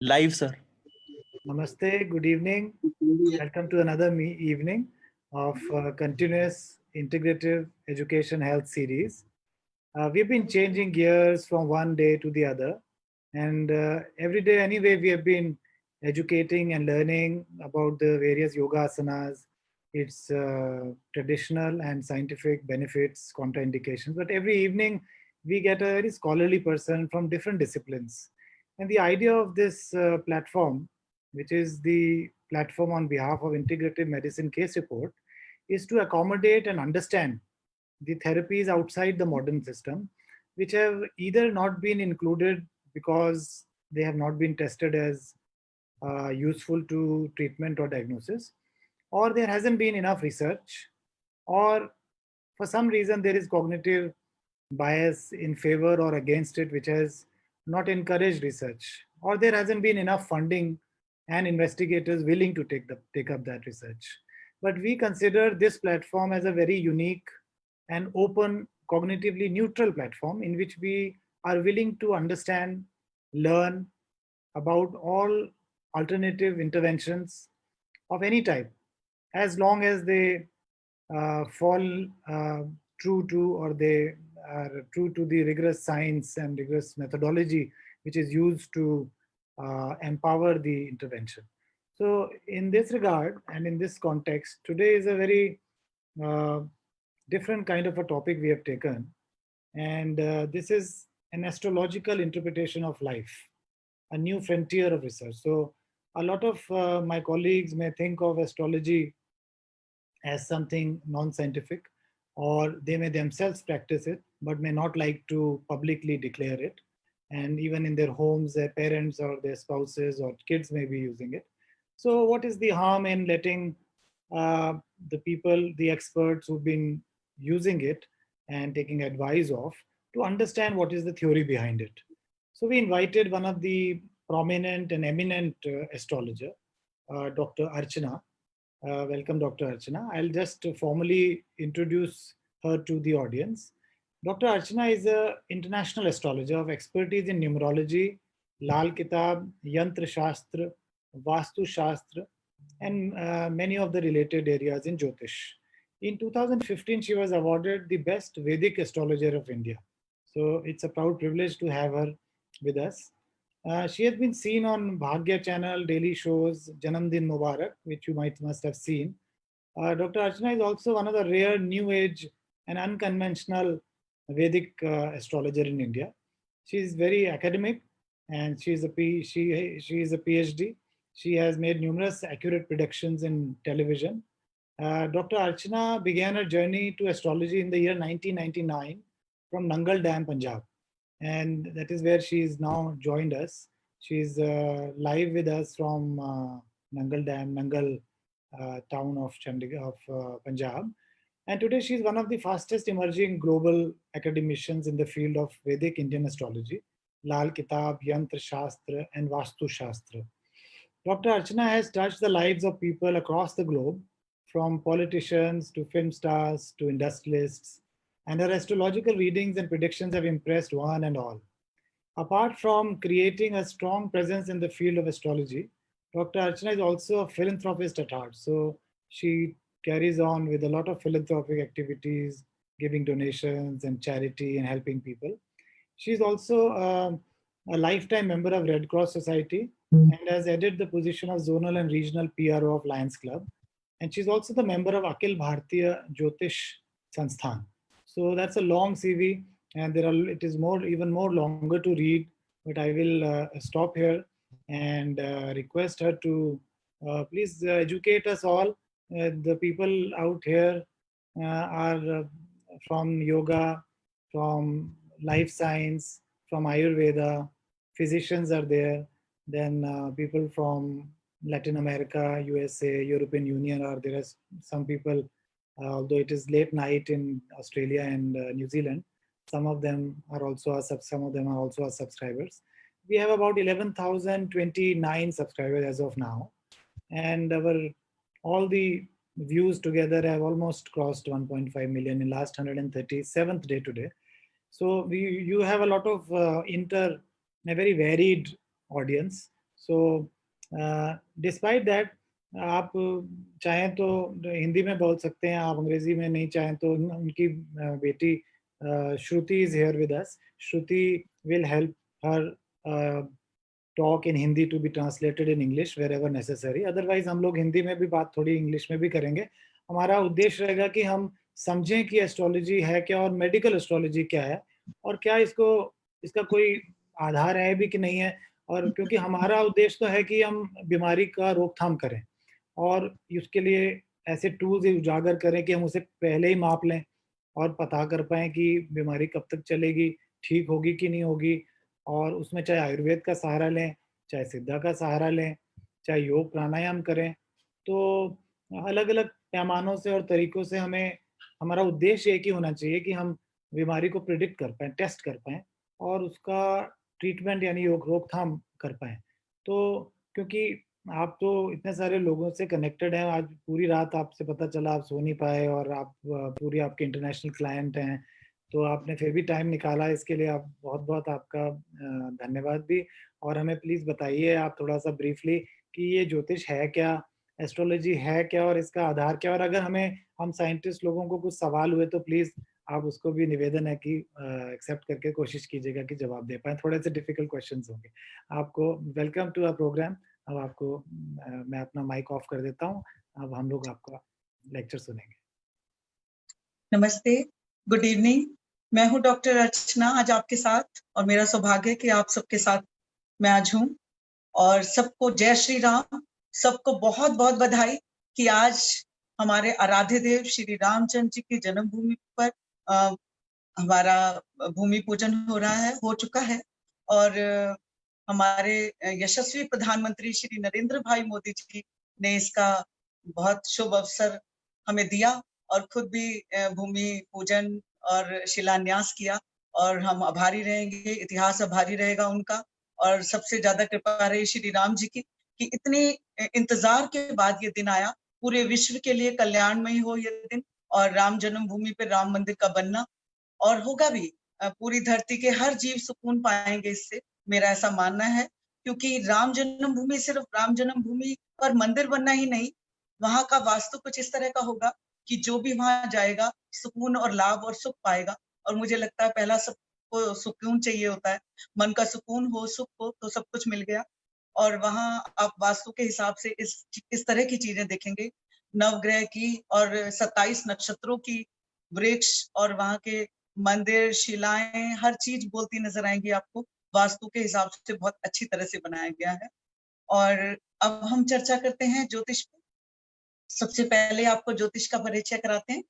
Live, sir. Namaste, good evening. Welcome to another evening of continuous integrative education health series. We've been changing gears from one day to the other, and every day, anyway, we have been educating and learning about the various yoga asanas, its traditional and scientific benefits, contraindications. But every evening, we get a very scholarly person from different disciplines. And the idea of this platform, which is the platform on behalf of Integrative Medicine Case Report, is to accommodate and understand the therapies outside the modern system, which have either not been included because they have not been tested as useful to treatment or diagnosis, or there hasn't been enough research, or for some reason there is cognitive bias in favor or against it, which has not encouraged research, or there hasn't been enough funding and investigators willing to take up that research. But we consider this platform as a very unique and open, cognitively neutral platform in which we are willing to understand, learn about all alternative interventions of any type, as long as they fall true to, or they are true to the rigorous science and rigorous methodology which is used to empower the intervention. So, in this regard and in this context, today is a very uh, different kind of a topic we have taken, and this is an astrological interpretation of life, a new frontier of research. So, a lot of my colleagues may think of astrology as something non-scientific, or they may themselves practice it but may not like to publicly declare it, and even in their homes their parents or their spouses or kids may be using it. So what is the harm in letting uh, the people, the experts who've been using it and taking advice of, to understand what is the theory behind it? So we invited one of the prominent and eminent astrologer, Dr. Archana. Welcome, Dr. Archana. I'll just formally introduce her to the audience. Dr. Archana is an international astrologer of expertise in numerology, Lal Kitab, Yantra Shastra, Vastu Shastra, and many of the related areas in Jyotish. In 2015, she was awarded the Best Vedic Astrologer of India. So it's a proud privilege to have her with us. She has been seen on Bhagya channel, daily shows, Janamdin Mubarak, which you might must have seen. Dr. Archana is also one of the rare new age and unconventional Vedic astrologer in India. She is very academic, and she is a PhD. She has made numerous accurate predictions in television. Dr. Archana began her journey to astrology in the year 1999 from Nangal Dam, Punjab, and that is where she is now joined us. She is live with us from Nangal Dam, Nangal town of Chandigarh, of Punjab. And today she is one of the fastest emerging global academicians in the field of Vedic Indian astrology, Lal Kitab, Yantra Shastra, and Vastu Shastra. Dr. Archana has touched the lives of people across the globe, from politicians to film stars to industrialists, and her astrological readings and predictions have impressed one and all. Apart from creating a strong presence in the field of astrology, Dr. Archana is also a philanthropist at heart. So she carries on with a lot of philanthropic activities, giving donations and charity and helping people. She's also a lifetime member of Red Cross Society and has headed the position of zonal and regional PRO of Lions Club. And she's also the member of Akhil Bhartiya Jyotish Sansthan. So that's a long CV, and it is more, even more longer to read. But I will stop here and request her to please educate us all. The people out here are from yoga, from life science, from Ayurveda. Physicians are there. Then people from Latin America, USA, European Union are there. Some people, although it is late night in Australia and New Zealand, some of them are also our subscribers. We have about 11,029 subscribers as of now, and our all the views together have almost crossed 1.5 million in last 137th day today. So you have a lot of a very varied audience. So despite that, आप चाहें तो हिंदी में बोल सकते हैं, आप अंग्रेजी में नहीं चाहें तो उनकी बेटी श्रुति is here with us. Shruti will help her talk in Hindi to be translated in English wherever necessary. Otherwise हम लोग हिंदी में भी बात थोड़ी इंग्लिश में भी करेंगे. हमारा उद्देश्य रहेगा कि हम समझें कि एस्ट्रोलॉजी है क्या और मेडिकल एस्ट्रोलॉजी क्या है और क्या इसका कोई आधार है भी कि नहीं है, और क्योंकि हमारा उद्देश्य तो है कि हम बीमारी का रोकथाम करें और उसके लिए ऐसे टूल्स उजागर करें कि हम उसे पहले ही माप लें और पता कर पाएँ कि बीमारी कब तक चलेगी, ठीक होगी कि नहीं होगी, और उसमें चाहे आयुर्वेद का सहारा लें, चाहे सिद्धा का सहारा लें, चाहे योग प्राणायाम करें। तो अलग-अलग पैमानों से और तरीकों से हमारा उद्देश्य एक ही होना चाहिए कि हम बीमारी को प्रिडिक्ट कर पाएँ, टेस्ट कर पाएँ और उसका ट्रीटमेंट यानी रोकथाम कर पाएँ। तो क्योंकि आप तो इतने सारे लोगों से कनेक्टेड हैं, आज पूरी रात आपसे पता चला आप सो नहीं पाए और आप पूरी आपके इंटरनेशनल क्लाइंट हैं, तो आपने फिर भी टाइम निकाला, इसके लिए आप बहुत-बहुत आपका धन्यवाद भी। और हमें प्लीज़ बताइए आप थोड़ा-सा ब्रीफली कि ये ज्योतिष है क्या? एस्ट्रोलॉजी है क्या और इसका आधार क्या? और अगर हम साइंटिस्ट लोगों को कुछ सवाल हुए तो प्लीज़ आप उसको भी निवेदन है कि एक्सेप्ट करके कोशिश कीजिएगा कि जवाब दे पाएँ। थोड़े से डिफिकल्ट क्वेश्चन्स होंगे। आपको वेलकम टू आवर प्रोग्राम। अब आपको मैं अपना माइक ऑफ कर देता हूँ। अब हम लोग आपका लेक्चर सुनेंगे। नमस्ते, गुड इवनिंग। मैं हूँ डॉक्टर अर्चना आज आपके साथ, और मेरा सौभाग्य है कि आप सबके साथ मैं आज हूँ। और सबको जय श्री राम, सबको बहुत बहुत बधाई कि आज हमारे आराध्य देव श्री रामचंद्र जी की जन्मभूमि पर हमारा भूमि पूजन हो चुका है। और हमारे यशस्वी प्रधानमंत्री श्री नरेंद्र भाई मोदी जी ने इसका बहुत शुभ अवसर हमें दिया और खुद भी भूमि पूजन और शिलान्यास किया, और हम आभारी रहेंगे, इतिहास आभारी रहेगा उनका। और सबसे ज्यादा कृपा रही श्री राम जी की कि इतने इंतजार के बाद ये दिन आया, पूरे विश्व के लिए कल्याणमय हो ये दिन, और राम जन्मभूमि पे राम मंदिर का बनना, और होगा भी। पूरी धरती के हर जीव सुकून पाएंगे इससे, मेरा ऐसा मानना है। क्योंकि राम जन्मभूमि सिर्फ राम जन्मभूमि पर मंदिर बनना ही नहीं, वहां का वास्तु कुछ इस तरह का होगा कि जो भी वहां जाएगा सुकून और लाभ और सुख पाएगा। और मुझे लगता है पहला सबको सुकून चाहिए होता है, मन का सुकून हो, सुख हो, तो सब कुछ मिल गया। और वहां आप वास्तु के हिसाब से इस तरह की चीजें देखेंगे, नवग्रह की और 27 नक्षत्रों की, वृक्ष और वहां के मंदिर, शिलाएं, हर चीज बोलती नजर आएंगी आपको। वास्तु के हिसाब से बहुत अच्छी तरह से बनाया गया है। और अब हम चर्चा करते हैं ज्योतिष पे। सबसे पहले आपको ज्योतिष का परिचय कराते हैं।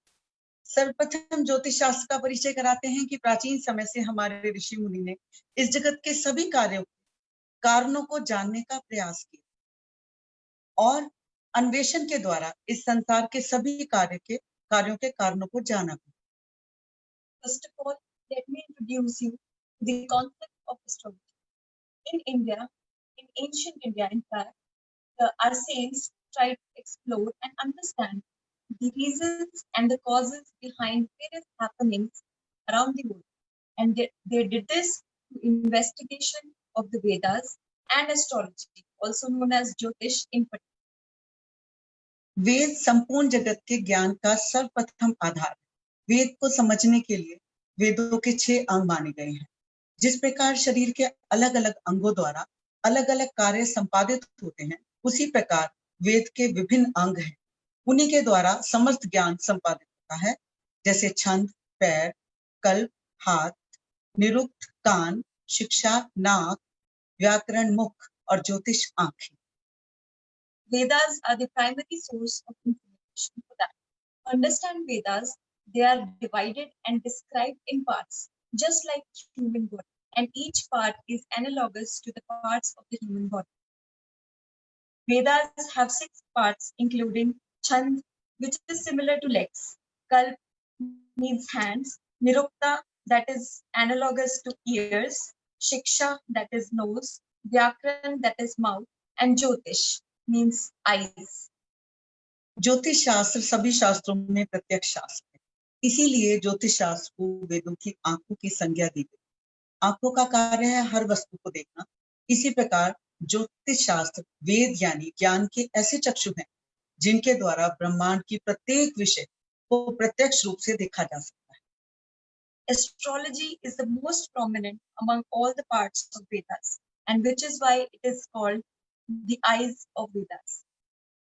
सर्वप्रथम ज्योतिष शास्त्र का परिचय कराते हैं कि प्राचीन समय से हमारे ऋषि मुनि ने इस जगत के सभी कारणों को जानने का प्रयास किया और अन्वेषण के द्वारा इस संसार के सभी कार्यों के कारणों को जाना। First of all, let me introduce you to the concept of astrology. In India, in ancient India, in fact, our saints tried to explore and understand the reasons and the causes behind various happenings around the world. And they did this through investigation of the Vedas and astrology, also known as Jyotish in particular. वेद संपूर्ण जगत के ज्ञान का सर्वप्रथम आधार है। वेद को समझने के लिए वेदों के 6 अंग माने गए हैं। जिस प्रकार शरीर के अलग अलग अंगों द्वारा अलग अलग कार्य संपादित होते हैं, उसी प्रकार वेद के विभिन्न अंग हैं, उन्हीं के द्वारा समस्त ज्ञान संपादित होता है। जैसे छंद पैर, कल्प हाथ, निरुक्त कान, शिक्षा नाक, व्याकरण मुख और ज्योतिष आंखें। Vedas are the primary source of information for that. To understand Vedas, they are divided and described in parts, just like human body, and each part is analogous to the parts of the human body. Vedas have 6 parts, including Chand, which is similar to legs, Kalp means hands, Nirukta, that is analogous to ears, Shiksha, that is nose, Vyakran, that is mouth, and Jyotish means eyes. ज्योतिष शास्त्र सभी शास्त्रों में प्रत्यक्ष शास्त्र है, इसीलिए ज्योतिष शास्त्र को वेदों की आंखों की संज्ञा दी गई। आंखों का कार्य है हर वस्तु को देखना, इसी प्रकार ज्योतिष शास्त्र वेद यानी ज्ञान के ऐसे चक्षु हैं जिनके द्वारा ब्रह्मांड की प्रत्येक विषय को प्रत्यक्ष रूप से देखा जा सकता है. Astrology is the most prominent among all the parts of Vedas, and which is why it is called the eyes of Vedas.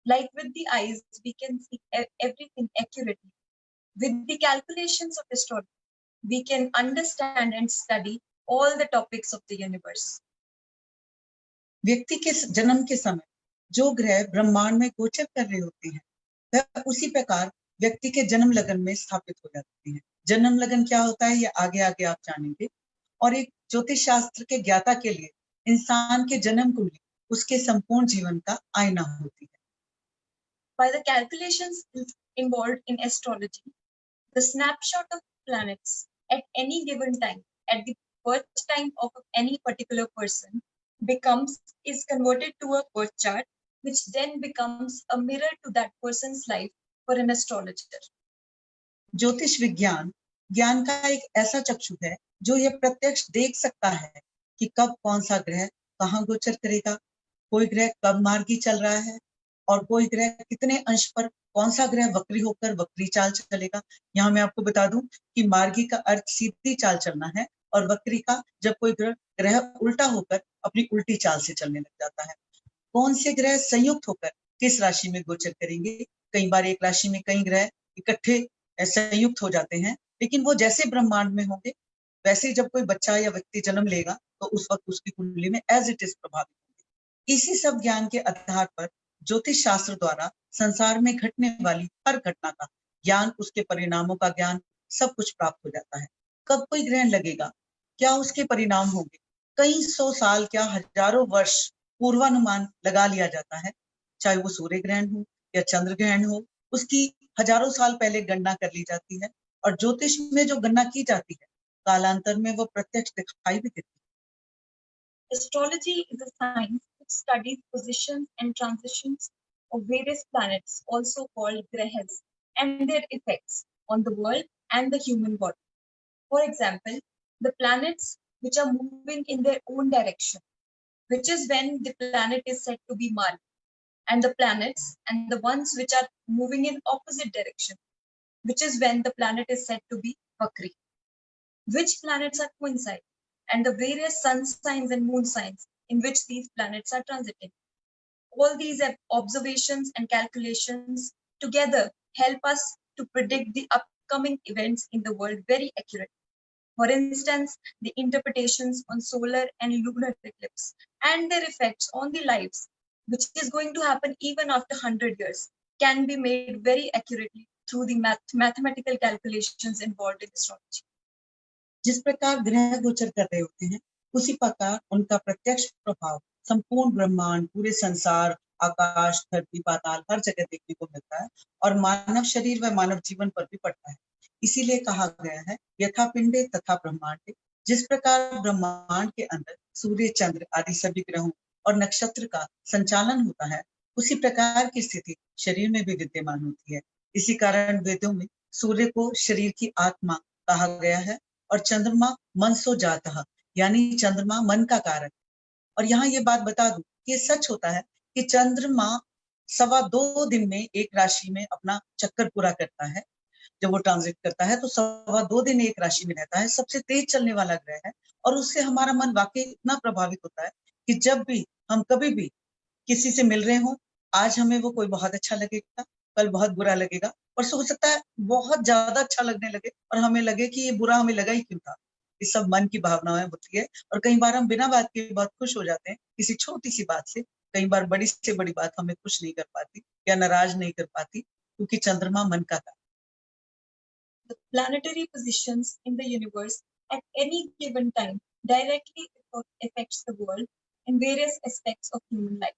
Like with the eyes, we can see everything accurately. With the calculations of astrology, we can understand and study all the topics of the universe. व्यक्ति के जन्म के समय जो ग्रह ब्रह्मांड में गोचर कर रहे होते हैं वह उसी प्रकार व्यक्ति के जन्म लगन में स्थापित हो जाते हैं. जन्म लगन क्या होता है ये आगे आगे आप जानेंगे. और एक ज्योतिष शास्त्र के ज्ञाता के लिए इंसान के जन्म कुंडली उसके संपूर्ण जीवन का आईना होती है. By the calculations involved in astrology, the snapshot of planets at any given time, at the birth time of any particular person, is converted to a birth chart, which then becomes a mirror to that person's life for an astrologer. ज्योतिष विज्ञान ज्ञान का एक ऐसा चक्षु है जो यह प्रत्यक्ष देख सकता है कि कब कौन सा ग्रह कहाँ गोचर करेगा, कोई ग्रह कब मार्गी चल रहा है और कोई ग्रह कितने अंश पर कौन सा ग्रह वक्री होकर वक्री चाल चलेगा. यहाँ मैं आपको बता दूं कि मार्गी का अर्थ सीधी चाल चलना है और वक्री का जब कोई ग्रह उल्टा होकर अपनी उल्टी चाल से चलने लग जाता है. कौन से ग्रह संयुक्त होकर किस राशि में गोचर करेंगे. कई बार एक राशि में कई ग्रह इकट्ठे संयुक्त हो जाते हैं, लेकिन वो जैसे ब्रह्मांड में होंगे वैसे जब कोई बच्चा या व्यक्ति जन्म लेगा तो उस वक्त उसकी कुंडली में एज इट इज प्रभावित होंगे. इसी सब ज्ञान के आधार पर ज्योतिष शास्त्र द्वारा संसार में घटने वाली हर घटना का ज्ञान, उसके परिणामों का ज्ञान, सब कुछ प्राप्त हो जाता है. कब कोई ग्रहण लगेगा, क्या उसके परिणाम होंगे, कई 100 साल क्या हजारों वर्ष पूर्वानुमान लगा लिया जाता है. चाहे वो सूर्य ग्रहण हो या चंद्र ग्रहण हो, उसकी हजारों साल पहले गणना कर ली जाती है और ज्योतिष में जो गणना की जाती है कालांतर में वो प्रत्यक्ष दिखाई भी देती है. Astrology is a science which studies positions and transitions of various planets, also called grahas, and their effects on the world and the human body. For example, the planets which are moving in their own direction, which is when the planet is said to be Marg, and the planets and the ones which are moving in opposite direction, which is when the planet is said to be Vakri. Which planets are coinciding, and the various sun signs and moon signs in which these planets are transiting. All these observations and calculations together help us to predict the upcoming events in the world very accurately. For instance, the interpretations on solar and lunar eclipse and their effects on the lives, which is going to happen even after 100 years, can be made very accurately through the mathematical calculations involved in astrology. जिस प्रकार ग्रह गोचर कर रहे होते हैं उसी प्रकार उनका प्रत्यक्ष प्रभाव संपूर्ण ब्रह्मांड, पूरे संसार, आकाश, धरती, पाताल हर जगह देखने को मिलता है और मानव शरीर व मानव जीवन पर भी पड़ता है. इसीलिए कहा गया है यथा पिंडे तथा ब्रह्मांडे. जिस प्रकार ब्रह्मांड के अंदर सूर्य, चंद्र आदि सभी ग्रहों और नक्षत्र का संचालन होता है उसी प्रकार की स्थिति शरीर में भी विद्यमान होती है. इसी कारण वेदों में सूर्य को शरीर की आत्मा कहा गया है और चंद्रमा मनसो जातः यानी चंद्रमा मन का कारक. और यहाँ ये बात बता दूं कि ये सच होता है कि चंद्रमा 2.25 दिन में एक राशि में अपना चक्कर पूरा करता है. जब वो ट्रांजिट करता है तो 2.25 दिन एक राशि में रहता है. सबसे तेज चलने वाला ग्रह है और उससे हमारा मन वाकई इतना प्रभावित होता है कि जब भी हम कभी भी किसी से मिल रहे हों, आज हमें वो कोई बहुत अच्छा लगेगा, कल बहुत बुरा लगेगा, परसों हो सकता है बहुत ज्यादा अच्छा लगने लगे और हमें लगे कि ये बुरा हमें लगा ही क्यों था. ये सब मन की भावनाएं होती है और कई बार हम बिना बात के बहुत खुश हो जाते हैं किसी छोटी सी बात से. कई बार बड़ी से बड़ी बात हमें खुश नहीं कर पाती या नाराज नहीं कर पाती क्योंकि चंद्रमा मन का था. The planetary positions in the universe at any given time directly affects the world in various aspects of human life.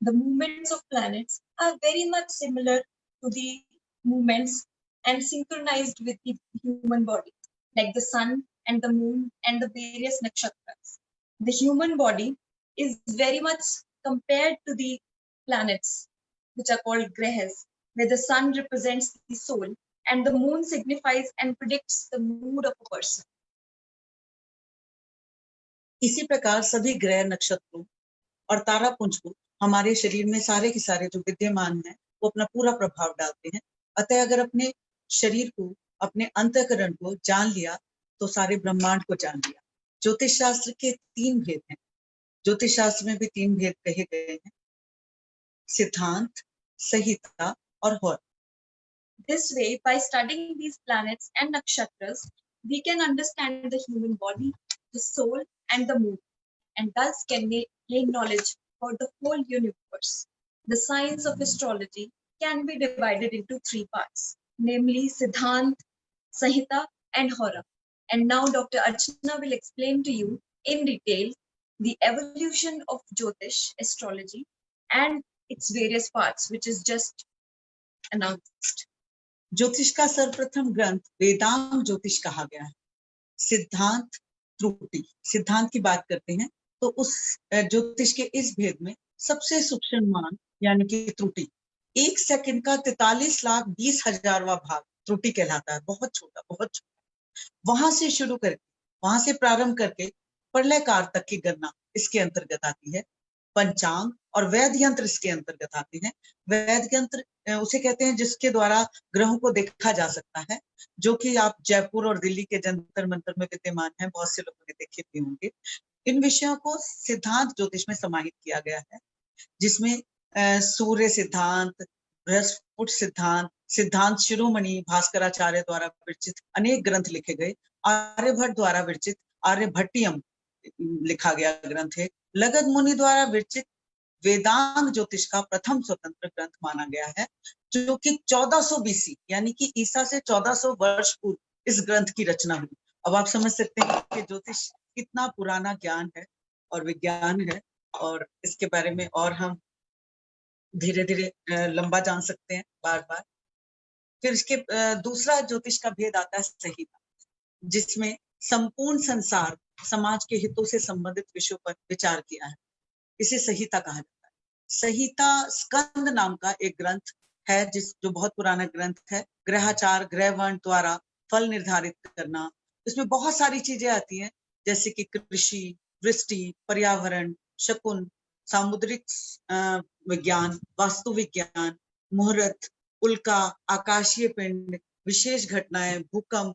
The movements of planets are very much similar to the movements and synchronized with the human body, like the sun and the moon and the various nakshatras. The human body is very much compared to the planets, which are called grahas, where the sun represents the soul and the moon signifies and predicts the mood of a person. इसी प्रकार सभी ग्रह, नक्षत्रों और तारापुंज को हमारे शरीर में सारे के सारे जो विद्यमान हैं वो अपना पूरा प्रभाव डालते हैं। अतः अगर अपने शरीर को, अपने अंतःकरण को जान लिया तो सारे ब्रह्मांड को जान लिया। ज्योतिष शास्त्र के 3 भेद हैं। ज्योतिष शास्त्र में भी 3 भेद कहे गए हैं, सिद्धांत, संहिता और Howrah. This way, by studying these planets and nakshatras, we can understand the human body, the soul, and the moon, and thus can gain knowledge for the whole universe. The science of astrology can be divided into 3 parts, namely Siddhant, Sanhita, and Hora. And now Dr. Archana will explain to you in detail the evolution of Jyotish astrology and its various parts, which is just announced. ज्योतिष का सर्वप्रथम ग्रंथ वेदांग ज्योतिष कहा गया है। सिद्धांत, त्रुटि, सिद्धांत की बात करते हैं तो उस ज्योतिष के इस भेद में सबसे सूक्ष्म मान यानी कि त्रुटि 1 सेकंड का 43,20,000वां भाग त्रुटि कहलाता है। बहुत छोटा, बहुत छोटा। वहां से शुरू करके, वहां से प्रारंभ करके प्रलय काल तक की गणना इसके अंतर्गत आती है। पंचांग और वैध यंत्र इसके अंतर्गत आते हैं। वैध यंत्र उसे कहते हैं जिसके द्वारा ग्रहों को देखा जा सकता है, जो कि आप जयपुर और दिल्ली के जंतर मंतर में विद्यमान है, बहुत से लोगों ने देखे भी होंगे। इन विषयों को सिद्धांत ज्योतिष में समाहित किया गया है, जिसमें सूर्य सिद्धांत, बृहस्पति सिद्धांत, सिद्धांत शिरोमणि भास्कराचार्य द्वारा विरचित अनेक ग्रंथ लिखे गए। आर्यभट्ट द्वारा विरचित आर्यभट्टियम लिखा गया ग्रंथ है। लगध मुनि द्वारा विरचित वेदांग ज्योतिष का प्रथम स्वतंत्र ग्रंथ माना गया है, जो कि 1400 BC यानी कि ईसा से 1400 वर्ष पूर्व इस ग्रंथ की रचना हुई। अब आप समझ सकते हैं कि ज्योतिष कितना पुराना ज्ञान है और विज्ञान है, और इसके बारे में और हम धीरे धीरे लंबा जान सकते हैं बार बार। फिर इसके दूसरा ज्योतिष का भेद आता है संहिता, जिसमें संपूर्ण संसार समाज के हितों से संबंधित विषयों पर विचार किया है। इसे संहिता कहा जाता है। संहिता स्कंद नाम का एक ग्रंथ है, जो बहुत पुराना ग्रंथ है। ग्रहाचार, ग्रहवर्ण द्वारा फल निर्धारित करना, इसमें बहुत सारी चीजें आती हैं, जैसे कि कृषि, वृष्टि, पर्यावरण, शकुन, सामुद्रिक विज्ञान, वास्तु विज्ञान, मुहूर्त, उल्का, आकाशीय पिंड, विशेष घटनाएं, भूकंप,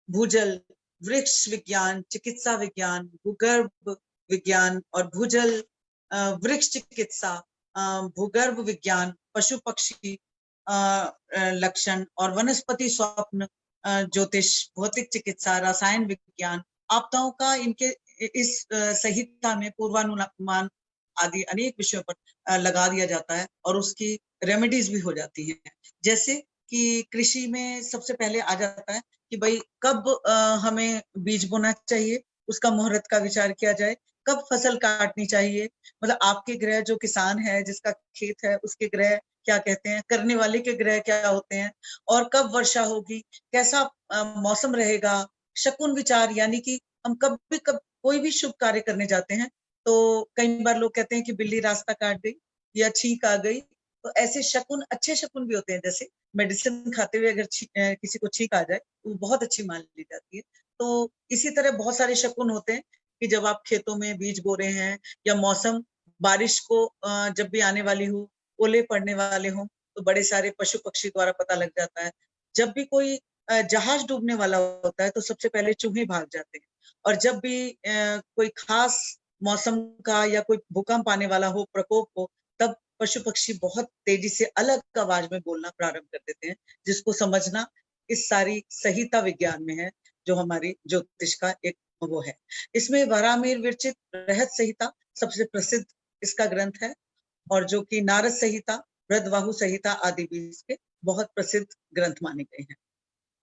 भूजल, वृक्ष विज्ञान, चिकित्सा विज्ञान, भूगर्भ विज्ञान और भूजल, वृक्ष चिकित्सा, भूगर्भ विज्ञान, पशु पक्षी लक्षण और वनस्पति स्वप्न ज्योतिष, भौतिक चिकित्सा, रसायन विज्ञान, आपदाओं का इनके इस संहिता में पूर्वानुमान आदि अनेक विषयों पर लगा दिया जाता है और उसकी रेमेडीज भी हो जाती हैं। जैसे कि कृषि में सबसे पहले आ जाता है कि भाई कब हमें बीज बोना चाहिए, उसका मुहूर्त का विचार किया जाए, कब फसल काटनी चाहिए, मतलब आपके ग्रह जो किसान है, जिसका खेत है, उसके ग्रह क्या कहते हैं, करने वाले के ग्रह क्या होते हैं, और कब वर्षा होगी, कैसा मौसम रहेगा, शकुन विचार, यानी कि हम कब कोई भी शुभ कार्य करने जाते हैं तो कई बार लोग कहते हैं कि बिल्ली रास्ता काट गई या छींक आ गई, तो ऐसे शकुन, अच्छे शकुन भी होते हैं। जैसे मेडिसिन खाते हुए अगर किसी को छींक आ जाए तो बहुत अच्छी मान ली जाती है। तो इसी तरह बहुत सारे शकुन होते हैं कि जब आप खेतों में बीज बो रहे हैं या मौसम, बारिश को जब भी आने वाली हो, ओले पड़ने वाले हों, तो बड़े सारे पशु पक्षी द्वारा पता लग जाता है। जब भी कोई जहाज डूबने वाला होता है तो सबसे पहले चूहे भाग जाते हैं, और जब भी कोई खास मौसम का या कोई भूकंप आने वाला हो, प्रकोप हो, तब पशु पक्षी बहुत तेजी से अलग आवाज में बोलना प्रारंभ कर देते हैं, जिसको समझना इस सारी संहिता विज्ञान में है, जो हमारी ज्योतिष का एक वो है। इसमें वराहमिहिर विरचित बृहद संहिता सबसे प्रसिद्ध इसका ग्रंथ है, और जो कि नारद संहिता, बृहदबाहु संहिता आदि भी इसके बहुत प्रसिद्ध ग्रंथ माने गए हैं।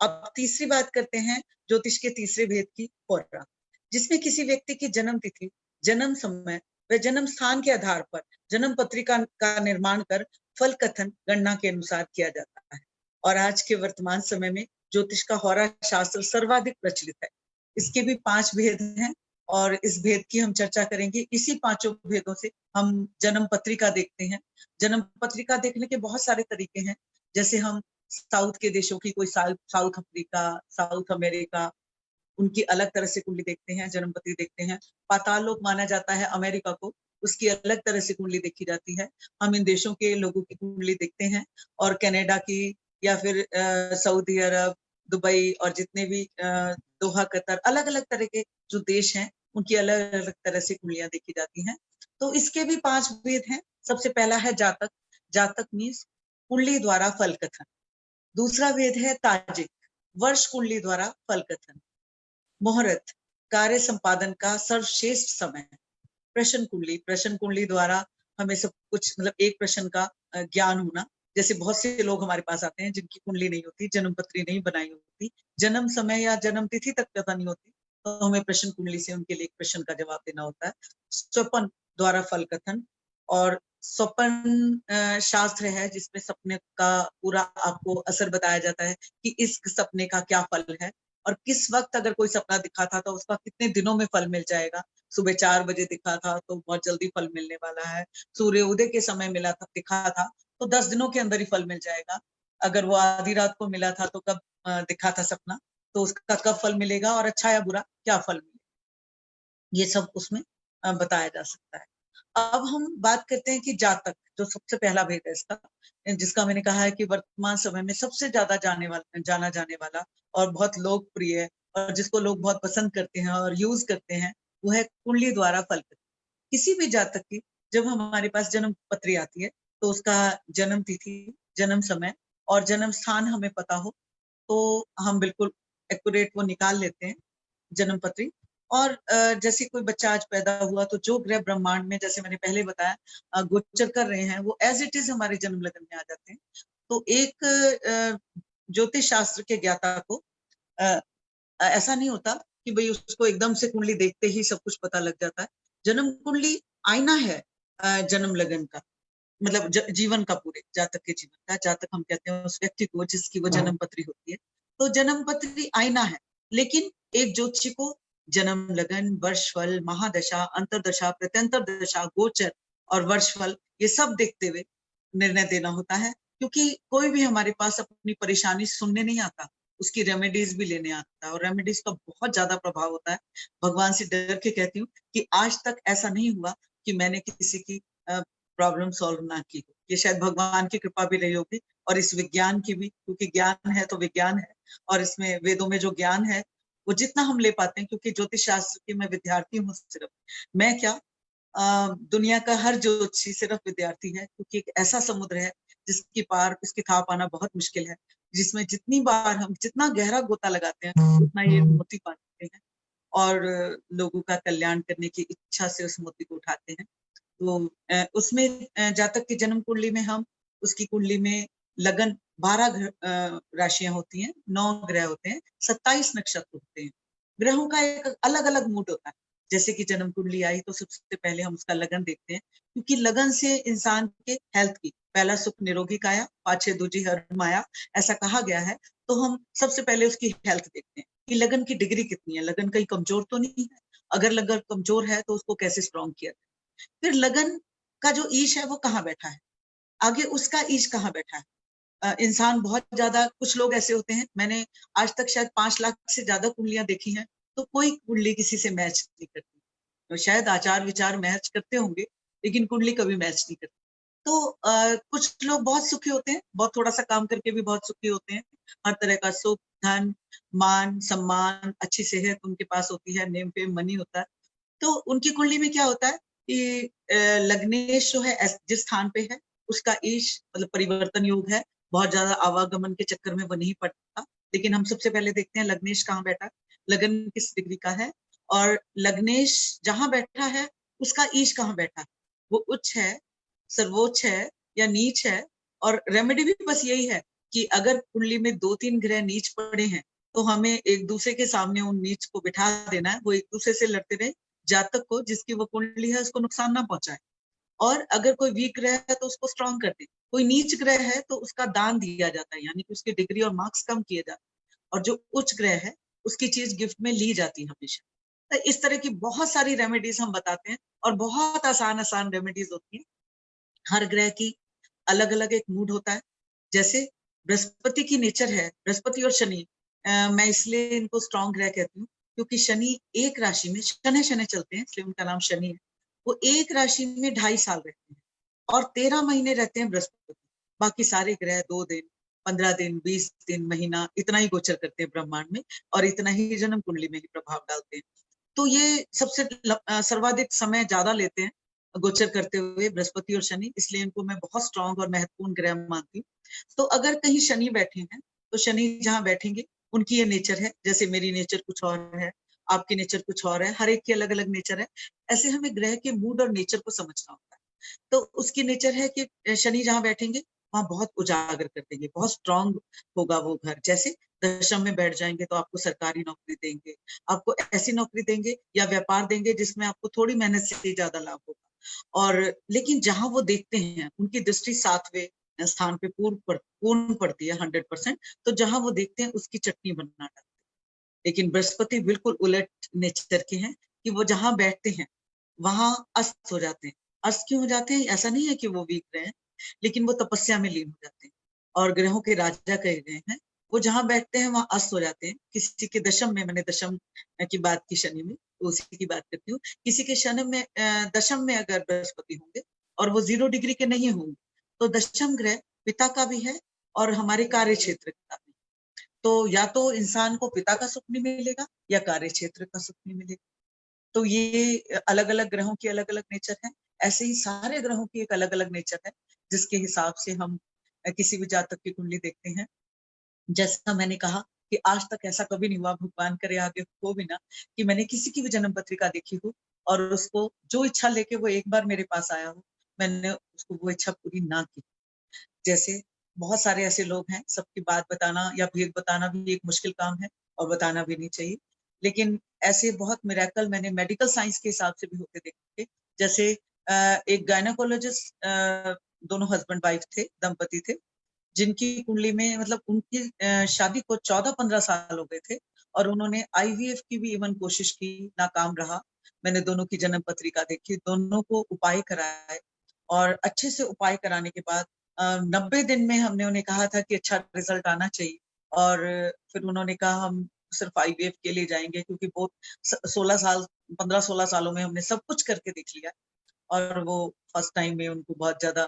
अब तीसरी बात करते हैं ज्योतिष के तीसरे भेद की, होरा, जिसमें किसी व्यक्ति की जन्म तिथि, जन्म समय व जन्म स्थान के आधार पर जन्म पत्रिका का निर्माण कर फल कथन गणना के अनुसार किया जाता है। और आज के वर्तमान समय में ज्योतिष का होरा शास्त्र सर्वाधिक प्रचलित है। इसके भी 5 भेद हैं और इस भेद की हम चर्चा करेंगे। इसी 5 भेदों से हम जन्म पत्रिका देखते हैं। जन्म पत्रिका देखने के बहुत सारे तरीके हैं, जैसे हम साउथ के देशों की, कोई साउथ अफ्रीका, साउथ अमेरिका, उनकी अलग तरह से कुंडली देखते हैं, जन्मपत्री देखते हैं। पाताल लोक माना जाता है अमेरिका को, उसकी अलग तरह से कुंडली देखी जाती है। हम इन देशों के लोगों की कुंडली देखते हैं और कनाडा की या फिर सऊदी अरब, दुबई और जितने भी दोहा, कतर, अलग अलग तरह के जो देश हैं उनकी अलग अलग तरह से कुंडलियां देखी जाती हैं। तो इसके भी 5 भेद हैं। सबसे पहला है जातक। जातक मीन्स कुंडली द्वारा फल कथन। दूसरा भेद है ताजिक, वर्ष कुंडली द्वारा फल कथन। मुहूर्त, कार्य संपादन का सर्वश्रेष्ठ समय। प्रश्न कुंडली, प्रश्न कुंडली द्वारा हमें सब कुछ, मतलब एक प्रश्न का ज्ञान होना। जैसे बहुत से लोग हमारे पास आते हैं जिनकी कुंडली नहीं होती, जन्म पत्री नहीं बनाई होती, जन्म समय या जन्म तिथि तक पता नहीं होती, तो हमें प्रश्न कुंडली से उनके लिए एक प्रश्न का जवाब देना होता है। स्वप्न द्वारा फल कथन, और स्वप्न शास्त्र है जिसमें सपने का पूरा आपको असर बताया जाता है कि इस सपने का क्या फल है और किस वक्त अगर कोई सपना दिखा था तो उसका कितने दिनों में फल मिल जाएगा। सुबह 4 बजे दिखा था तो बहुत जल्दी फल मिलने वाला है। सूर्योदय के समय मिला था, दिखा था तो 10 दिनों के अंदर ही फल मिल जाएगा। अगर वो आधी रात को मिला था तो कब दिखा था सपना, तो उसका कब फल मिलेगा और अच्छा या बुरा क्या फल मिलेगा, ये सब उसमें बताया जा सकता है। अब हम बात करते हैं कि जातक, जो सबसे पहला भेद है इसका, जिसका मैंने कहा है कि वर्तमान समय में सबसे ज्यादा जाना जाने वाला और बहुत लोकप्रिय है और जिसको लोग बहुत पसंद करते हैं और यूज करते हैं, वो है कुंडली द्वारा फल कथन। किसी भी जातक की जब हमारे पास जन्म पत्री आती है तो उसका जन्म तिथि, जन्म समय और जन्म स्थान हमें पता हो तो हम बिल्कुल एक्यूरेट वो निकाल लेते हैं जन्म पत्री। और जैसे कोई बच्चा आज पैदा हुआ तो जो ग्रह ब्रह्मांड में, जैसे मैंने पहले बताया, गोचर कर रहे हैं, वो एज इट इज हमारे जन्म लगन में आ जाते हैं। तो एक ज्योतिष शास्त्र के ज्ञाता को ऐसा नहीं होता कि भाई उसको एकदम से कुंडली देखते ही सब कुछ पता लग जाता है। जन्म कुंडली आईना है जन्म लगन का, मतलब जीवन का, पूरे जातक के जीवन का। जातक हम कहते हैं उस व्यक्ति को जिसकी वो जन्म पत्री होती है। तो जन्म पत्री आईना है, लेकिन एक ज्योतिषी को जन्म लगन, वर्षफल, महादशा, अंतरदशा, प्रत्यंतर दशा, गोचर और वर्षफल, ये सब देखते हुए निर्णय देना होता है। क्योंकि कोई भी हमारे पास अपनी परेशानी सुनने नहीं आता, उसकी रेमेडीज भी लेने आता है और रेमेडीज का बहुत ज्यादा प्रभाव होता है। भगवान से डर के कहती हूँ कि आज तक ऐसा नहीं हुआ कि मैंने किसी की प्रॉब्लम सॉल्व ना की हो। ये शायद भगवान की कृपा भी रही होगी और इस विज्ञान की भी, क्योंकि ज्ञान है तो विज्ञान है और इसमें वेदों में जो ज्ञान है वो जितना हम ले पाते हैं, क्योंकि ज्योतिष शास्त्र की मैं विद्यार्थी हूँ। सिर्फ मैं क्या, दुनिया का हर ज्योतिषी सिर्फ विद्यार्थी है, क्योंकि एक ऐसा समुद्र है जिसकी पार, इसकी था पाना बहुत मुश्किल है, जिसमें जितनी बार हम जितना गहरा गोता लगाते हैं उतना ये मोती पाते हैं और लोगों का कल्याण करने की इच्छा से उस मोती को उठाते हैं। तो उसमें जातक की जन्म कुंडली में हम उसकी कुंडली में लगन 12 राशियां होती हैं, 9 ग्रह होते हैं, 27 नक्षत्र होते हैं। ग्रहों का एक अलग अलग मूड होता है। जैसे कि जन्म कुंडली आई तो सबसे पहले हम उसका लगन देखते हैं, क्योंकि लगन से इंसान के हेल्थ की, पहला सुख निरोगी काया, पाछे दूजी हर माया, ऐसा कहा गया है। तो हम सबसे पहले उसकी हेल्थ देखते हैं कि लगन की डिग्री कितनी है, लगन कहीं कमजोर तो नहीं है। अगर लगन कमजोर है तो उसको कैसे स्ट्रॉन्ग किया। फिर लगन का जो ईश है वो कहाँ बैठा है, आगे उसका ईश कहाँ बैठा है। इंसान बहुत ज्यादा, कुछ लोग ऐसे होते हैं, मैंने आज तक शायद 5 लाख से ज्यादा कुंडलियां देखी हैं, तो कोई कुंडली किसी से मैच नहीं करती। तो शायद आचार विचार मैच करते होंगे लेकिन कुंडली कभी मैच नहीं करती। तो कुछ लोग बहुत सुखी होते हैं, बहुत थोड़ा सा काम करके भी बहुत सुखी होते हैं। हर तरह का सुख, धन, मान, सम्मान, अच्छी सेहत उनके पास होती है, नेम फेम, मनी होता है। तो उनकी कुंडली में क्या होता है कि लग्नेश जो है जिस स्थान पे है उसका ईश, मतलब परिवर्तन योग है, बहुत ज्यादा आवागमन के चक्कर में वो नहीं पड़ता। लेकिन हम सबसे पहले देखते हैं लग्नेश कहाँ बैठा है, लगन किस डिग्री का है, और लग्नेश जहां बैठा है उसका ईश कहाँ बैठा है, वो उच्च है, सर्वोच्च है या नीच है। और रेमेडी भी बस यही है कि अगर कुंडली में 2-3 ग्रह नीच पड़े हैं तो हमें एक दूसरे के सामने उन नीच को बिठा देना है, वो एक दूसरे से लड़ते रहे, जातक को जिसकी वो कुंडली है उसको नुकसान ना पहुंचाए। और अगर कोई वीक ग्रह है तो उसको स्ट्रॉन्ग कर दे, कोई नीच ग्रह है तो उसका दान दिया जाता है, यानी कि उसकी डिग्री और मार्क्स कम किए जाते हैं, और जो उच्च ग्रह है उसकी चीज गिफ्ट में ली जाती है हमेशा। तो इस तरह की बहुत सारी रेमेडीज हम बताते हैं और बहुत आसान आसान रेमेडीज होती है। हर ग्रह की अलग अलग एक मूड होता है। जैसे बृहस्पति की नेचर है, बृहस्पति और शनि, मैं इसलिए इनको स्ट्रॉन्ग ग्रह कहती हूँ क्योंकि शनि एक राशि में शनि शनि चलते हैं, इसलिए उनका नाम शनि है। वो एक राशि में 2.5 साल रहते हैं और 13 महीने रहते हैं बृहस्पति। बाकी सारे ग्रह 2 दिन, 15 दिन, 20 दिन, महीना इतना ही गोचर करते हैं ब्रह्मांड में और इतना ही जन्म कुंडली में ही प्रभाव डालते हैं। तो ये सबसे सर्वाधिक समय ज्यादा लेते हैं गोचर करते हुए बृहस्पति और शनि, इसलिए इनको मैं बहुत स्ट्रांग और महत्वपूर्ण ग्रह मानती हूँ। तो अगर कहीं शनि बैठे हैं तो शनि जहाँ बैठेंगे उनकी ये नेचर है, जैसे मेरी नेचर कुछ और है, आपकी नेचर कुछ और है, हर एक की अलग अलग नेचर है। ऐसे हमें ग्रह के मूड और नेचर को समझना होता है। तो उसकी नेचर है कि शनि जहाँ बैठेंगे वहां बहुत उजागर कर देंगे, बहुत स्ट्रांग होगा वो घर। जैसे दशम में बैठ जाएंगे तो आपको सरकारी नौकरी देंगे, आपको ऐसी नौकरी देंगे या व्यापार देंगे जिसमें आपको थोड़ी मेहनत से ज्यादा लाभ होगा। और लेकिन जहां वो देखते हैं उनकी दृष्टि 7वें स्थान पे पूर्ण पड़ती है 100%, तो जहां वो देखते हैं उसकी चटनी बनना डालते हैं। लेकिन बृहस्पति बिल्कुल उलट नेचर के हैं कि वो जहां बैठते हैं वहां अस्त हो जाते हैं। अस्त क्यों हो जाते हैं? ऐसा नहीं है कि वो वीक रहे हैं, लेकिन वो तपस्या में लीन हो जाते हैं और ग्रहों के राजा कहे गए हैं। वो जहां बैठते हैं वहां अस्त हो जाते हैं। किसी के दशम में, मैंने दशम की बात की शनि में, तो उसी की बात करती हूँ। किसी के शनि में दशम में अगर बृहस्पति होंगे और वो 0 डिग्री के नहीं होंगे तो दशम ग्रह पिता का भी है और हमारे कार्य क्षेत्र का भी। तो या तो इंसान को पिता का सुख नहीं मिलेगा या कार्य क्षेत्र का सुख नहीं मिलेगा। तो ये अलग अलग ग्रहों की अलग अलग नेचर है। ऐसे ही सारे ग्रहों की एक अलग अलग नेचर है जिसके हिसाब से हम किसी भी जातक की कुंडली देखते हैं। जैसा मैंने कहा कि आज तक ऐसा कभी नहीं हुआ, भगवान करे आगे हो भी ना, कि मैंने किसी की भी जन्म पत्रिका देखी हो और उसको जो इच्छा लेके वो एक बार मेरे पास आया हो, मैंने उसको वो इच्छा पूरी ना की। जैसे बहुत सारे ऐसे लोग हैं, सबकी बात बताना या भेद बताना भी एक मुश्किल काम है और बताना भी नहीं चाहिए। लेकिन ऐसे बहुत मिरेकल मैंने मेडिकल साइंस के हिसाब से भी होते देखे। जैसे एक गायनेकोलॉजिस्ट, दोनों हस्बैंड वाइफ थे, दंपति थे, जिनकी कुंडली में मतलब उनकी शादी को 14-15 साल हो गए थे और उन्होंने आईवीएफ की भी इवन कोशिश की, नाकाम रहा। मैंने दोनों की जन्म पत्रिका देखी, दोनों को उपाय कराए और अच्छे से उपाय कराने के बाद 90 दिन में हमने उन्हें कहा था कि अच्छा रिजल्ट आना चाहिए और फिर उन्होंने कहा हम सिर्फ आईवीएफ के लिए जाएंगे, क्योंकि बहुत 16 साल 15-16 सालों में हमने सब कुछ करके देख लिया और वो फर्स्ट टाइम में उनको बहुत ज्यादा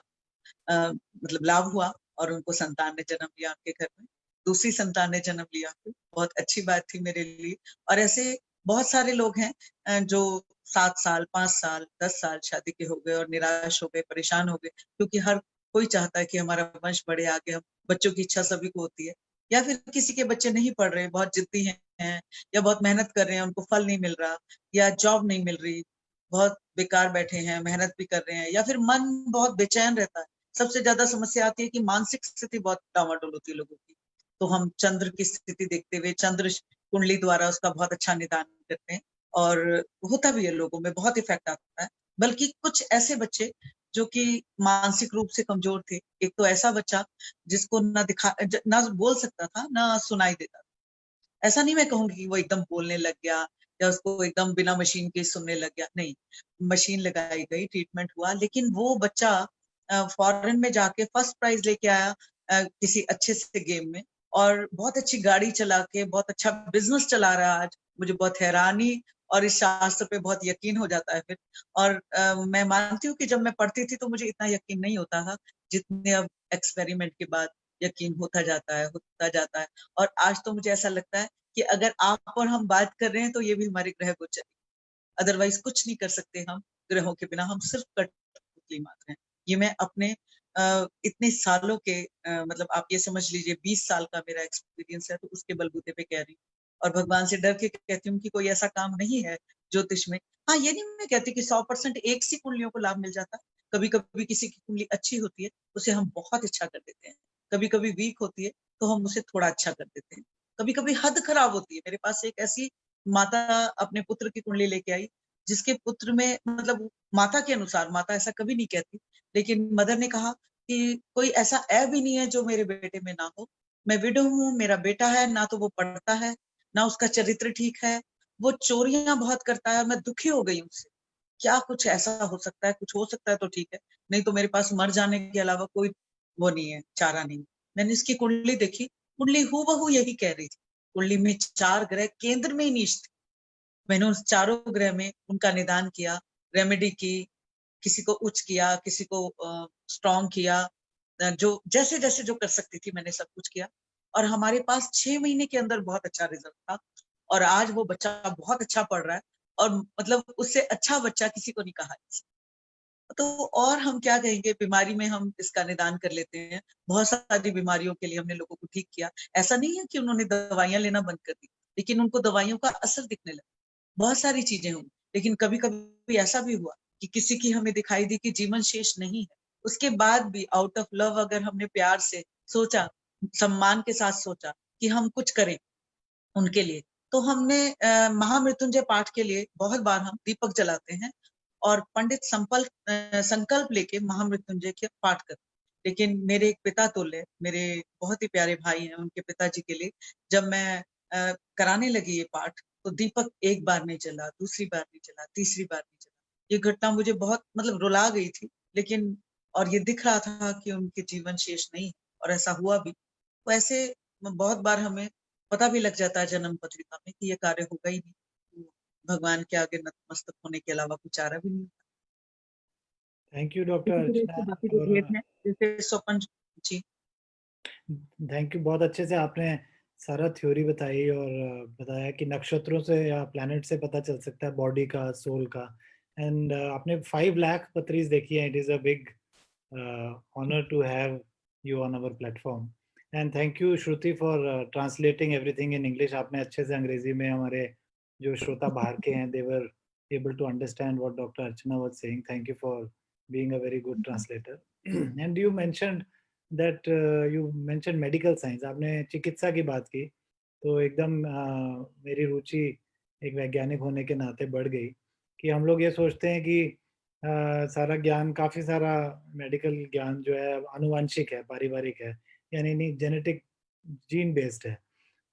मतलब लाभ हुआ और उनको संतान ने जन्म लिया उनके घर में। दूसरी संतान ने जन्म लिया, बहुत अच्छी बात थी मेरे लिए। और ऐसे बहुत सारे लोग हैं जो 7 साल, 5 साल, 10 साल शादी के हो गए और निराश हो गए, परेशान हो गए, क्योंकि हर कोई चाहता है कि हमारा वंश बढ़े आगे। हम बच्चों की इच्छा सभी को होती है, या फिर किसी के बच्चे नहीं पढ़ रहे, बहुत जिद्दी हैं या बहुत मेहनत कर रहे हैं, उनको फल नहीं मिल रहा या जॉब नहीं मिल रही, बहुत बेकार बैठे हैं, मेहनत भी कर रहे हैं, या फिर मन बहुत बेचैन रहता है। सबसे ज्यादा समस्या आती है कि मानसिक स्थिति बहुत डामाडोल होती है लोगों की। तो हम चंद्र की स्थिति देखते हुए चंद्र कुंडली द्वारा उसका बहुत अच्छा निदान करते हैं और होता भी है, लोगों में बहुत इफेक्ट आता है। बल्कि कुछ ऐसे बच्चे जो कि मानसिक रूप से कमजोर थे, एक तो ऐसा बच्चा जिसको ना बोल सकता था ना सुनाई देता था। ऐसा नहीं मैं कहूंगी कि वो एकदम बोलने लग गया या उसको एकदम बिना मशीन के सुनने लग गया, नहीं, मशीन लगाई गई, ट्रीटमेंट हुआ, लेकिन वो बच्चा फॉरेन में जाके फर्स्ट प्राइज लेके आया किसी अच्छे से गेम में और बहुत अच्छी गाड़ी चला के बहुत अच्छा बिजनेस चला रहा है आज। मुझे बहुत हैरानी और इस शास्त्र पे बहुत यकीन हो जाता है फिर। और मैं मानती हूँ कि जब मैं पढ़ती थी तो मुझे इतना यकीन नहीं होता था जितने अब एक्सपेरिमेंट के बाद यकीन होता जाता है। और आज तो मुझे ऐसा लगता है कि अगर आप और हम बात कर रहे हैं तो ये भी हमारे ग्रह गोचर, अदरवाइज कुछ नहीं कर सकते हम ग्रहों के बिना, हम सिर्फ कठपुतली मात्र हैं। ये मैं अपने इतने सालों के मतलब आप ये समझ लीजिए 20 साल का मेरा एक्सपीरियंस है, तो उसके बलबूते पे कह रही हूँ। और भगवान से डर के कहती हूँ कि कोई ऐसा काम नहीं है ज्योतिष में। हाँ, ये नहीं मैं कहती कि 100% एक सी कुंडलियों को लाभ मिल जाता। कभी कभी किसी की कुंडली अच्छी होती है, उसे हम बहुत अच्छा कर देते हैं। कभी कभी वीक होती है तो हम उसे थोड़ा अच्छा कर देते हैं। कभी कभी हद खराब होती है। मेरे पास एक ऐसी माता अपने पुत्र की कुंडली लेके आई जिसके पुत्र में, मतलब माता के अनुसार, माता ऐसा कभी नहीं कहती, लेकिन मदर ने कहा कि कोई ऐसा ऐब ही नहीं है जो मेरे बेटे में ना हो। मैं विडो हूँ, मेरा बेटा है, ना तो वो पढ़ता है ना उसका चरित्र ठीक है, वो चोरियां बहुत करता है। मैं दुखी हो गई उससे। क्या कुछ ऐसा हो सकता है? कुछ हो सकता है तो ठीक है, नहीं तो मेरे पास मर जाने के अलावा कोई वो नहीं है, चारा नहीं। मैंने इसकी कुंडली देखी, कुंडली हूबहू यही कह रही थी। कुंडली में 4 ग्रह केंद्र में ही नीच थे। मैंने उस चारों ग्रह में उनका निदान किया रेमेडी की, किसी को उच्च किया, किसी को स्ट्रॉन्ग किया, जो जैसे जैसे जो कर सकती थी मैंने सब कुछ किया, और हमारे पास 6 महीने के अंदर बहुत अच्छा रिजल्ट था। और आज वो बच्चा बहुत अच्छा पढ़ रहा है, और मतलब उससे अच्छा बच्चा किसी को नहीं कहा। तो और हम क्या कहेंगे, बीमारी में हम इसका निदान कर लेते हैं। बहुत सारी बीमारियों के लिए हमने लोगों को ठीक किया। ऐसा नहीं है कि उन्होंने दवाइयां लेना बंद कर दी, लेकिन उनको दवाइयों का असर दिखने लगा। बहुत सारी चीजें हुई, लेकिन कभी कभी ऐसा भी हुआ कि किसी की हमें दिखाई दी कि जीवन शेष नहीं है, उसके बाद भी आउट ऑफ लव अगर हमने प्यार से सोचा, सम्मान के साथ सोचा कि हम कुछ करें उनके लिए, तो हमने महामृत्युंजय पाठ के लिए बहुत बार हम दीपक जलाते हैं और पंडित संकल्प लेके महामृत्युंजय के पाठ करते हैं। लेकिन मेरे एक पिता तुल्य, मेरे बहुत ही प्यारे भाई हैं, उनके पिताजी के लिए जब मैं कराने लगी ये पाठ, तो दीपक एक बार नहीं जला, दूसरी बार नहीं जला, तीसरी बार नहीं जला। ये घटना मुझे बहुत मतलब रुला गई थी, लेकिन और ये दिख रहा था कि उनके जीवन शेष नहीं है, और ऐसा हुआ भी। तो ऐसे बहुत बार हमें पता भी लग जाता है जन्म पत्रिका में कि ये कार्य होगा ही नहीं, तो भगवान के आगे नतमस्तक होने के अलावा कुछ चारा भी नहीं होता। थैंक यू डॉक्टर इसी तरह अर्चना। से बाकी जो भेद है, जैसे स्वपन जी। थैंक यू, बहुत अच्छे से आपने सारा थ्योरी बताई और बताया कि नक्षत्रों से या प्लैनेट से पता चल सकता है बॉडी का, सोल का। एंड आपने 5 लाख पत्रीज देखी है। It is a big honour to have you on our platform. And thank you Shruti for translating everything in English. आपने अच्छे से अंग्रेजी में हमारे जो श्रोता बाहर के हैं, दे वर able to understand what Dr. Archana was saying. Thank you for being a very good translator. And you mentioned that you mentioned medical science. आपने चिकित्सा की बात की, तो एकदम मेरी रुचि एक वैज्ञानिक होने के नाते बढ़ गई कि हम लोग ये सोचते हैं कि सारा ज्ञान, काफ़ी सारा मेडिकल ज्ञान जो है आनुवांशिक है, पारिवारिक है, यानी नहीं जेनेटिक, जीन बेस्ड है।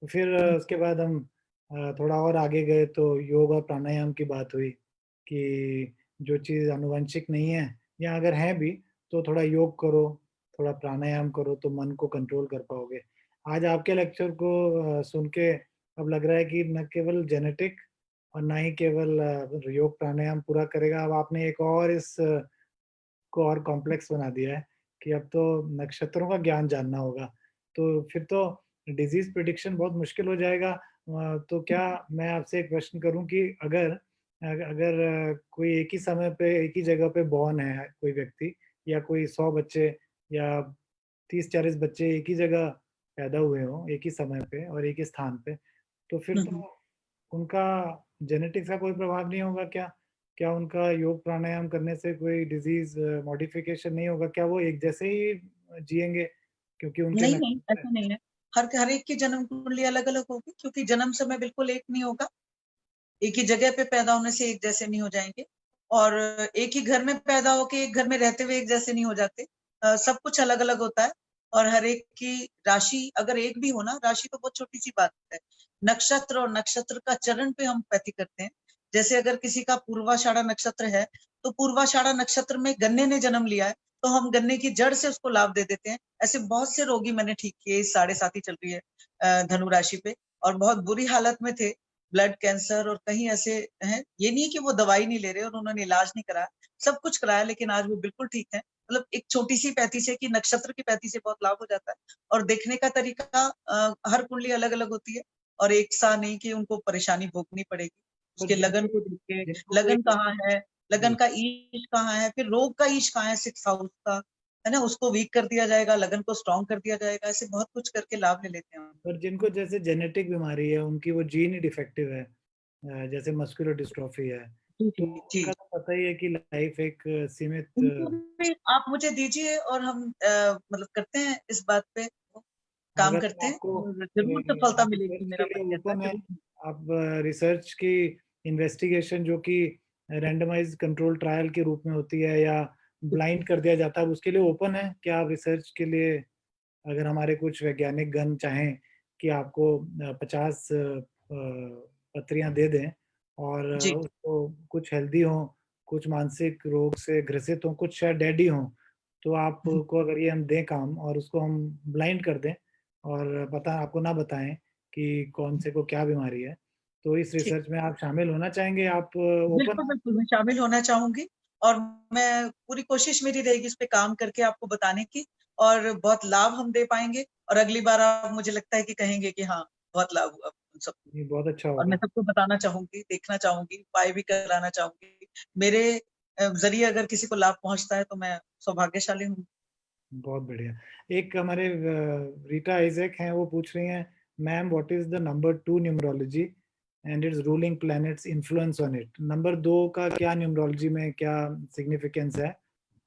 तो फिर उसके बाद हम थोड़ा और आगे गए तो योग और प्राणायाम की बात हुई कि जो चीज़ आनुवंशिक नहीं है, या अगर है भी तो थोड़ा योग करो, थोड़ा प्राणायाम करो तो मन को कंट्रोल कर पाओगे। आज आपके लेक्चर को सुन के अब लग रहा है कि न केवल जेनेटिक और ना ही केवल योग प्राणायाम पूरा करेगा, अब आपने एक और इस को और कॉम्प्लेक्स बना दिया है कि अब तो नक्षत्रों का ज्ञान जानना होगा। तो फिर तो डिजीज प्रिडिक्शन बहुत मुश्किल हो जाएगा। तो क्या मैं आपसे एक प्रश्न करूं कि अगर अगर कोई एक ही समय पे एक ही जगह पे बॉर्न है कोई व्यक्ति, या कोई 100 बच्चे या 30-40 बच्चे एक ही जगह पैदा हुए हों एक ही समय पे और एक ही स्थान पे, तो फिर तो उनका जेनेटिक्स का कोई प्रभाव नहीं होगा क्या? क्या उनका योग प्राणायाम करने से कोई डिजीज मॉडिफिकेशन नहीं होगा? क्या वो एक जैसे ही जिएंगे क्योंकि उनके नहीं नहीं, नक्षत्र है? ऐसा नहीं है। हर एक की जन्म कुंडली अलग अलग होगी, क्योंकि जन्म समय बिल्कुल एक नहीं होगा। एक ही जगह पे पैदा होने से एक जैसे नहीं हो जाएंगे, और एक ही घर में पैदा होके एक घर में रहते हुए एक जैसे नहीं हो जाते। सब कुछ अलग अलग होता है, और हर एक की राशि अगर एक भी हो ना, राशि तो बहुत छोटी सी बात है। नक्षत्र और नक्षत्र का चरण पे हम पैथी करते हैं। जैसे अगर किसी का पूर्वाषाढ़ा नक्षत्र है, तो पूर्वाषाढ़ा नक्षत्र में गन्ने ने जन्म लिया है, तो हम गन्ने की जड़ से उसको लाभ दे देते हैं। ऐसे बहुत से रोगी मैंने ठीक किए। इस 7.5 चल रही है धनु राशि पे, और बहुत बुरी हालत में थे, ब्लड कैंसर और कहीं ऐसे हैं। ये नहीं कि वो दवाई नहीं ले रहे और उन्होंने इलाज नहीं कराया, सब कुछ कराया, लेकिन आज वो बिल्कुल ठीक है। मतलब एक छोटी सी पैथी से, कि नक्षत्र की पैथी से बहुत लाभ हो जाता है। और देखने का तरीका हर कुंडली अलग अलग होती है, और एक सा नहीं कि उनको परेशानी भोगनी पड़ेगी। तो उसके लगन को देख के, जिनको कोई लगन कहाँ है, लगन जी, का ईश कहाँ है, फिर रोग का ईश कहाँ है, 6 हाउस का, है ना, उसको वीक कर दिया जाएगा, लगन को स्ट्रॉन्ग कर दिया जाएगा। ऐसे बहुत कुछ करके लाभ ले लेते हैं हम। और जिनको जैसे जेनेटिक बीमारी है, उनकी वो जीन ही डिफेक्टिव है, जैसे मस्कुलर डिस्ट्रोफी है, जी तो जी जी। उनका तो पता ही है कि लाइफ एक सीमित उनको भी आप मुझे दीजिए, और हम मतलब करते हैं इस बात पे, काम अगर करते हैं, आपको और जरूर सफलता आप मिलेगी। रिसर्च के मेरा लिए मन कहता है ओपन है, जरूर। आप रिसर्च की इन्वेस्टिगेशन जो कि रैंडमाइज कंट्रोल ट्रायल के रूप में होती है या ब्लाइंड कर दिया जाता है, उसके लिए ओपन है क्या? आप रिसर्च के लिए अगर हमारे कुछ वैज्ञानिक गण चाहें कि आपको 50 पत्रियां दे दें और जी उसको कुछ हेल्दी हों, कुछ मानसिक रोग से ग्रसित हों, कुछ शायद डेड ही हों, तो आपको अगर ये हम दें काम और उसको हम ब्लाइंड कर दें और पता आपको ना बताएं कि कौन से को क्या बीमारी है, तो इस रिसर्च में आप शामिल होना चाहेंगे? आप ओपन? बिल्कुल बिल्कुल, मैं शामिल होना चाहूंगी और मैं पूरी कोशिश मेरी रहेगी इस पे काम करके आपको बताने की, और बहुत लाभ हम दे पाएंगे, और अगली बार आप, मुझे लगता है कि कहेंगे कि हाँ बहुत लाभ हुआ उन सब, ये बहुत अच्छा और मैं होगा। सबको बताना चाहूंगी, देखना चाहूंगी, उपाय भी कराना चाहूंगी। मेरे जरिए अगर किसी को लाभ पहुंचता है तो मैं सौभाग्यशाली हूँ। बहुत बढ़िया। एक हमारे रीटा आइजैक हैं, वो पूछ रही हैं, ma'am what is the number 2 numerology and it's ruling planets influence on it? Number 2 का क्या न्यूमरोलॉजी में क्या सिग्निफिकेंस है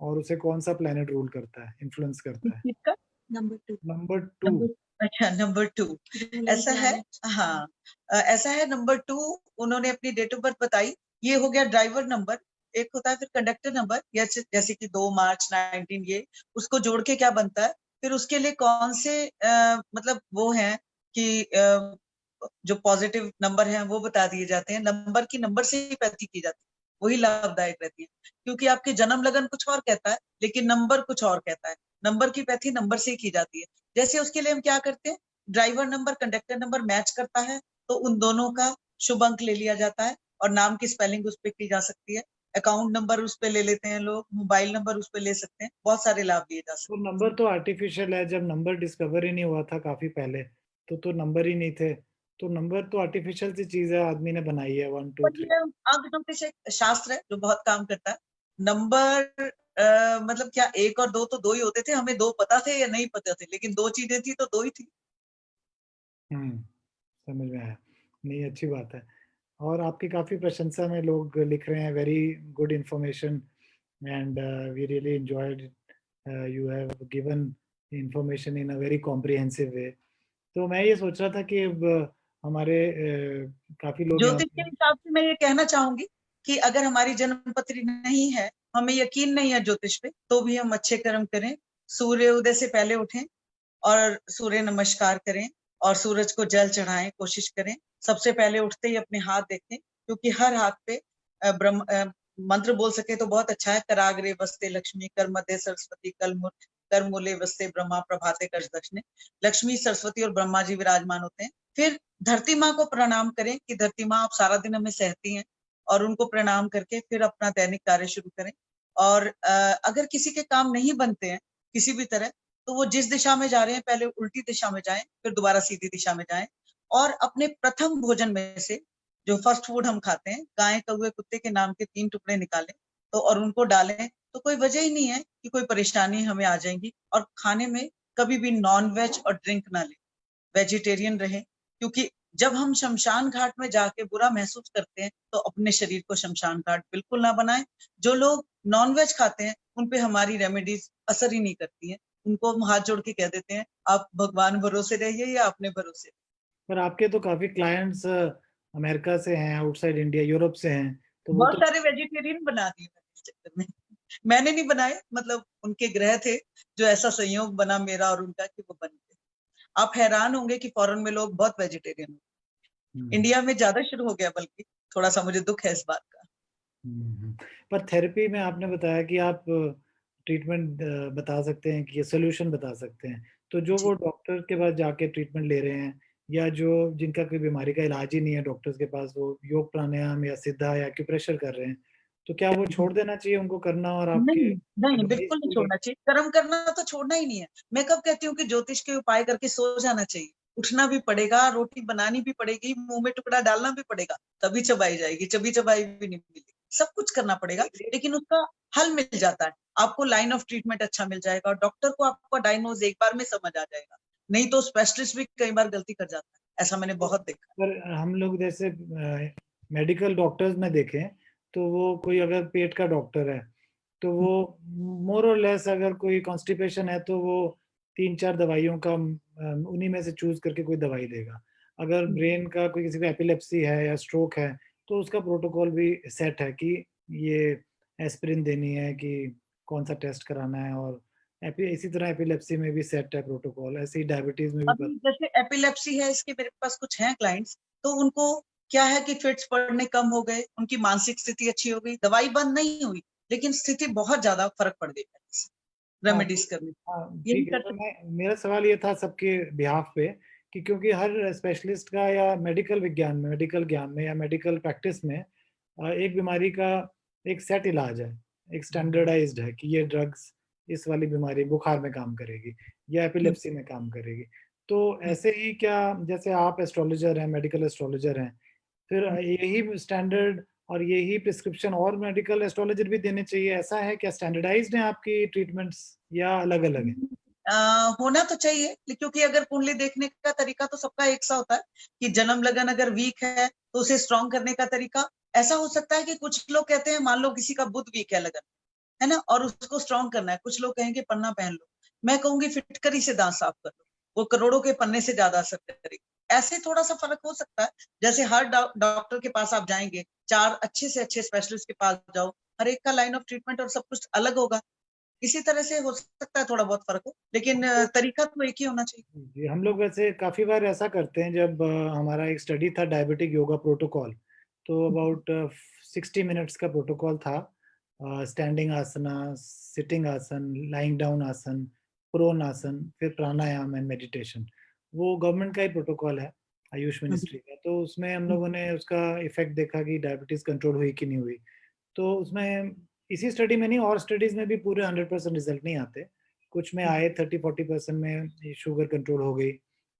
और उसे कौन सा प्लैनेट रूल करता है, इन्फ्लुएंस करता है? किसका? Number 2. नंबर 2। अच्छा, नंबर 2 ऐसा है। हाँ, ऐसा है, नंबर 2 उन्होंने अपनी डेट ऑफ बर्थ बताई। ये हो गया ड्राइवर नंबर, एक होता है फिर कंडक्टर नंबर, जैसे कि 2 मार्च 19, ये उसको जोड़ के क्या बनता है, फिर उसके लिए कौन से मतलब वो है कि जो पॉजिटिव नंबर हैं वो बता दिए जाते हैं। नंबर की नंबर से ही पैथी की जाती है, वही लाभदायक रहती है, क्योंकि आपके जन्म लगन कुछ और कहता है लेकिन नंबर कुछ और कहता है। नंबर की पैथी नंबर से ही की जाती है। जैसे उसके लिए हम क्या करते हैं, driver number conductor number match करता है तो उन दोनों का शुभ अंक ले लिया जाता है, और नाम की स्पेलिंग उस पर की जा सकती है। अकाउंट नंबर उस पे ले लेते हैं लोग, मोबाइल नंबर उस पे ले सकते हैं, बहुत सारे लाभ लिए जा सकते तो नंबर तो आर्टिफिशियल है, जब नंबर डिस्कवर ही नहीं हुआ था काफी पहले, तो नंबर ही नहीं थे। तो नंबर तो आर्टिफिशियल सी चीज है, आदमी ने बनाई है, 1 2 हैं। और 3। ये अंक ज्योतिष एक शास्त्र है जो बहुत काम करता है। नंबर मतलब क्या, 1 और 2 तो 2 ही होते थे, हमें 2 पता थे या नहीं पता थे, लेकिन 2 चीजें थी तो 2 ही थी। समझ में आया। नहीं, अच्छी बात है। और आपकी काफी प्रशंसा में लोग लिख रहे हैं, very good information and we really enjoyed, you have given information in a very comprehensive way. तो मैं ये सोच रहा था कि अब हमारे काफी लोग यहाँ ज्योतिष के पे। हिसाब से मैं ये कहना चाहूंगी कि अगर हमारी जन्म पत्री नहीं है, हमें यकीन नहीं है ज्योतिष पे, तो भी हम अच्छे कर्म करें, सूर्य उदय से पहले उठें और सूर्य नमस्कार करें, और सूरज को जल चढ़ाएं, कोशिश करें। सबसे पहले उठते ही अपने हाथ देखें, क्योंकि हर हाथ पे मंत्र बोल सके तो बहुत अच्छा है। कराग्रे वस्ते लक्ष्मी, कर मध्य सरस्वती, कर मूले वस्ते ब्रह्मा, प्रभाते कर दक्षिणे। लक्ष्मी, सरस्वती और ब्रह्मा जी विराजमान होते हैं। फिर धरती माँ को प्रणाम करें कि धरती माँ आप सारा दिन हमें सहती हैं, और उनको प्रणाम करके फिर अपना दैनिक कार्य शुरू करें। और अगर किसी के काम नहीं बनते हैं किसी भी तरह, तो वो जिस दिशा में जा रहे हैं पहले उल्टी दिशा में जाएं, फिर दोबारा सीधी दिशा में जाएं, और अपने प्रथम भोजन में से जो फर्स्ट फूड हम खाते हैं, गाय, कौवे, कुत्ते के नाम के 3 टुकड़े निकालें तो और उनको डालें, तो कोई वजह ही नहीं है कि कोई परेशानी हमें आ जाएगी। और खाने में कभी भी नॉन वेज और ड्रिंक ना लें, वेजिटेरियन रहें, क्योंकि जब हम शमशान घाट में जाके बुरा महसूस करते हैं तो अपने शरीर को शमशान घाट बिल्कुल ना बनाएं। जो लोग नॉनवेज खाते हैं उन पे हमारी रेमेडीज असर ही नहीं करती हैं, उनको हम हाथ जोड़ के कह देते हैं आप भगवान भरोसे रहिए या अपने भरोसे। पर आपके तो काफी क्लाइंट्स अमेरिका से हैं, आउटसाइड इंडिया, यूरोप से हैं, तो वो बहुत तो। सारे वेजिटेरियन बना दिए मैंने इस चक्कर में। मैंने नहीं बनाए, मतलब उनके ग्रह थे जो ऐसा संयोग बना मेरा और उनका कि वो बन गए। आप हैरान होंगे कि फॉरेन में लोग बहुत वेजिटेरियन, इंडिया में ज्यादा शुरू हो गया, बल्कि थोड़ा सा मुझे दुख है इस बात का। पर थेरेपी में आपने बताया कि आप ट्रीटमेंट बता सकते हैं, कि ये सोल्यूशन बता सकते हैं, तो जो वो जी, डॉक्टर के पास जाके ट्रीटमेंट ले रहे हैं, या जो जिनका कोई बीमारी का इलाज ही नहीं है डॉक्टर्स के पास, वो योग प्राणायाम या सिद्धा या एक्यूप्रेशर कर रहे हैं, तो क्या वो छोड़ देना चाहिए उनको करना और आपके नहीं नहीं, एडवाइस बिल्कुल नहीं पूरे? छोड़ना चाहिए। कर्म करना तो छोड़ना ही नहीं है। मैं कब कहती हूँ कि ज्योतिष के उपाय करके सो जाना चाहिए। उठना भी पड़ेगा, रोटी बनानी भी पड़ेगी, मुंह में टुकड़ा डालना भी पड़ेगा, तभी चबाई जाएगी, चबी चबाई भी नहीं मिलेगी। सब कुछ करना पड़ेगा, लेकिन उसका हल मिल जाता है। आपको लाइन ऑफ ट्रीटमेंट अच्छा मिल जाएगा, और डॉक्टर को आपका डायग्नोज एक बार में समझ आ जाएगा। नहीं तो स्पेशलिस्ट भी कई बार गलती कर जाता है, ऐसा मैंने बहुत देखा। पर हम लोग जैसे मेडिकल डॉक्टर्स में देखें, तो वो कोई अगर पेट का डॉक्टर है, तो वो मोर और लेस अगर कोई कॉन्स्टिपेशन है तो वो 3 4 दवाइयों का उन्हीं में से चूज करके कोई दवाई देगा। अगर ब्रेन का कोई, किसी को एपिलेप्सी है या स्ट्रोक है, तो उसका प्रोटोकॉल भी सेट है कि ये एस्पिरिन देनी है, कि कौन सा टेस्ट कराना है, और इसी तरह एपिलेप्सी में भी सेट है प्रोटोकॉल, ऐसे ही डायबिटीज में भी अभी जैसे एपिलेप्सी है, इसके मेरे पास कुछ हैं क्लाइंट्स, तो उनको क्या है कि फिट्स पड़ने कम हो गए, उनकी मानसिक स्थिति अच्छी हो गई, दवाई बंद नहीं हुई, लेकिन स्थिति बहुत ज्यादा फर्क पड़ गई हाँ रेमेडीज करने। हाँ, यही ठीक है। कर तो सकते। मैं, मेरा सवाल ये था सबके बिहाफ पे, कि क्योंकि हर स्पेशलिस्ट का या मेडिकल विज्ञान में, मेडिकल ज्ञान में या मेडिकल प्रैक्टिस में एक बीमारी का एक सेट इलाज है, एक स्टैंडर्डाइज्ड है कि ये ड्रग्स इस वाली बीमारी बुखार में काम करेगी या एपिलेप्सी में काम करेगी। तो ऐसे ही क्या, जैसे आप एस्ट्रोलॉजर हैं, मेडिकल एस्ट्रोलॉजर हैं, फिर यही स्टैंडर्ड और यही प्रिस्क्रिप्शन और मेडिकल एस्ट्रोलॉजर भी देने चाहिए, ऐसा है क्या? स्टैंडर्डाइज्ड हैं आपकी ट्रीटमेंट्स या अलग अलग है? होना तो चाहिए, क्योंकि अगर कुंडली देखने का तरीका तो सबका एक सा होता है कि जन्म लगन अगर वीक है तो उसे स्ट्रॉन्ग करने का तरीका ऐसा हो सकता है कि कुछ लोग कहते हैं, मान लो किसी का बुध वीक है लगन, है ना, और उसको स्ट्रॉन्ग करना है, कुछ लोग कहेंगे पन्ना पहन लो, मैं कहूंगी फिटकरी से दांत साफ कर लो, वो करोड़ों के पन्ने से ज्यादा असर करेगी। ऐसे थोड़ा सा फर्क हो सकता है। जैसे हर डॉक्टर के पास आप जाएंगे, 4 अच्छे से अच्छे स्पेशलिस्ट के पास जाओ, हर एक का लाइन ऑफ ट्रीटमेंट और सब कुछ अलग होगा। इसी तरह से हो सकता है थोड़ा बहुत फर्क हो, लेकिन तरीका तो एक ही होना चाहिए। जी, हम लोग वैसे काफी बार ऐसा करते हैं, जब हमारा एक स्टडी था डायबिटिक योगा प्रोटोकॉल, तो अबाउट 60 मिनट्स का प्रोटोकॉल था। स्टैंडिंग आसना, सिटिंग आसन, लाइंग डाउन आसन, प्रोन आसन, फिर प्राणायाम एंड मेडिटेशन। वो गवर्नमेंट का ही प्रोटोकॉल है, आयुष मिनिस्ट्री का। तो उसमें हम लोगों ने उसका इफेक्ट देखा कि डायबिटीज कंट्रोल हुई कि नहीं हुई। तो उसमें इसी स्टडी में नहीं, और स्टडीज में भी पूरे 100% रिजल्ट नहीं आते। कुछ में आए 30-40% में शुगर कंट्रोल हो गई,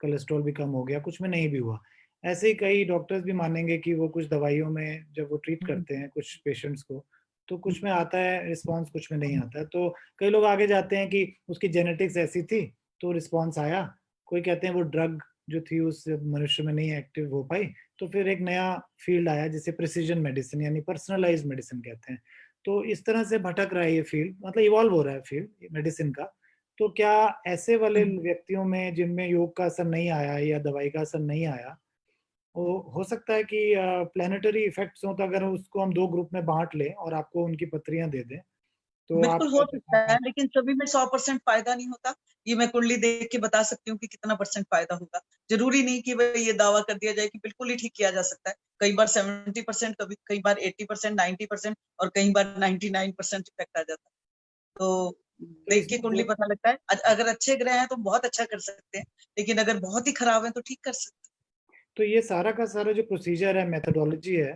कोलेस्ट्रॉल भी कम हो गया, कुछ में नहीं भी हुआ। ऐसे ही कई डॉक्टर्स भी मानेंगे कि वो कुछ दवाइयों में जब वो ट्रीट करते हैं कुछ पेशेंट्स को, तो कुछ में आता है रिस्पांस, कुछ में नहीं आता है। तो कई लोग आगे जाते हैं कि उसकी जेनेटिक्स ऐसी थी तो रिस्पांस आया। कोई कहते हैं वो ड्रग जो थी उस मनुष्य में नहीं एक्टिव हो पाई, तो फिर एक नया फील्ड आया जिसे प्रिसीजन मेडिसिन यानी पर्सनलाइज्ड मेडिसिन कहते हैं। तो इस तरह से भटक रहा है ये फील्ड, मतलब इवॉल्व हो रहा है फील्ड मेडिसिन का। तो क्या ऐसे वाले व्यक्तियों में जिनमें योग का असर नहीं आया या दवाई का असर नहीं आया, वो हो सकता है कि प्लानिटरी इफेक्ट्स हो, तो अगर उसको हम 2 ग्रुप में बांट लें और आपको उनकी पत्रियां दे दें तो आप बिल्कुल हो सकता है, लेकिन सभी में 100% फायदा नहीं होता। ये मैं कुंडली देख के बता सकती हूँ कि कितना परसेंट फायदा होगा। जरूरी नहीं कि भाई ये दावा कर दिया जाए कि बिल्कुल ही ठीक किया जा सकता है। कई बार 70%, कई बार 80%, 90% और कई बार 99% इफेक्ट आ जाता है। तो तो देख के इसमें कुंडली पता लगता है। अगर अच्छे ग्रह हैं तो बहुत अच्छा कर सकते हैं, लेकिन अगर बहुत ही खराब है तो ठीक कर सकते हैं। तो ये सारा का सारा जो प्रोसीजर है, मेथोडोलॉजी है,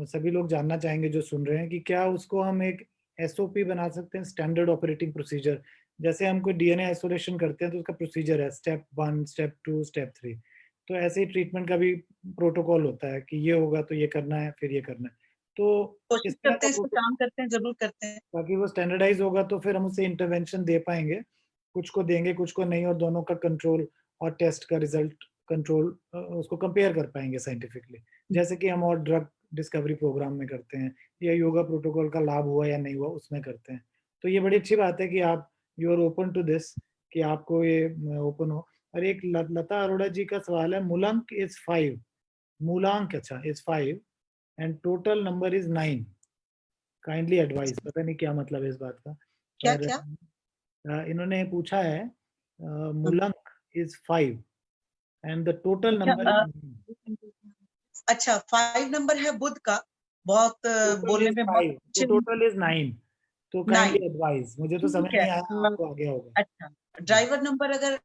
सभी लोग जानना चाहेंगे जो सुन रहे हैं कि क्या उसको हम एक एसओपी बना सकते हैं, स्टैंडर्ड ऑपरेटिंग प्रोसीजर। जैसे हम कोई डीएनए आइसोलेशन करते हैं तो उसका प्रोसीजर है स्टेप 1, स्टेप 2, स्टेप 3। तो ऐसे ही ट्रीटमेंट का भी प्रोटोकॉल होता है कि ये होगा तो ये करना है, फिर ये करना है। तो कोशिश इस तरह करते का हैं, इस पर काम करते हैं, जरूर करते हैं। ताकि वो स्टैंडर्डाइज होगा तो फिर हम उसे इंटरवेंशन दे पाएंगे। कुछ को देंगे, कुछ को नहीं, और दोनों का कंट्रोल और टेस्ट का रिजल्ट कंट्रोल उसको कंपेयर कर पाएंगे साइंटिफिकली, जैसे कि हम और ड्रग डिस्कवरी प्रोग्राम में करते हैं, या योगा प्रोटोकॉल का लाभ हुआ या नहीं हुआ उसमें करते हैं। तो ये बड़ी अच्छी बात है कि आप you are open to this, कि आपको ये ओपन हो। और एक लता अरोड़ा जी का सवाल है, मूलांक इज 5, मूलांक अच्छा is 5 and total number is 9, kindly advice. पता नहीं क्या मतलब है इस बात का, क्या पर क्या? इन्होंने पूछा है मूलांक is 5 and the total number अच्छा, इज अच्छा 5 नंबर है बुध का। बहुत टोटल बोलने इज में बहुत 5 तो अच्छे। Total is 9। तो 9, काइंडली एडवाइस, मुझे तो समझ ठीक है। नहीं आया, आपको आ गया होगा। अच्छा, ड्राइवर नंबर अगर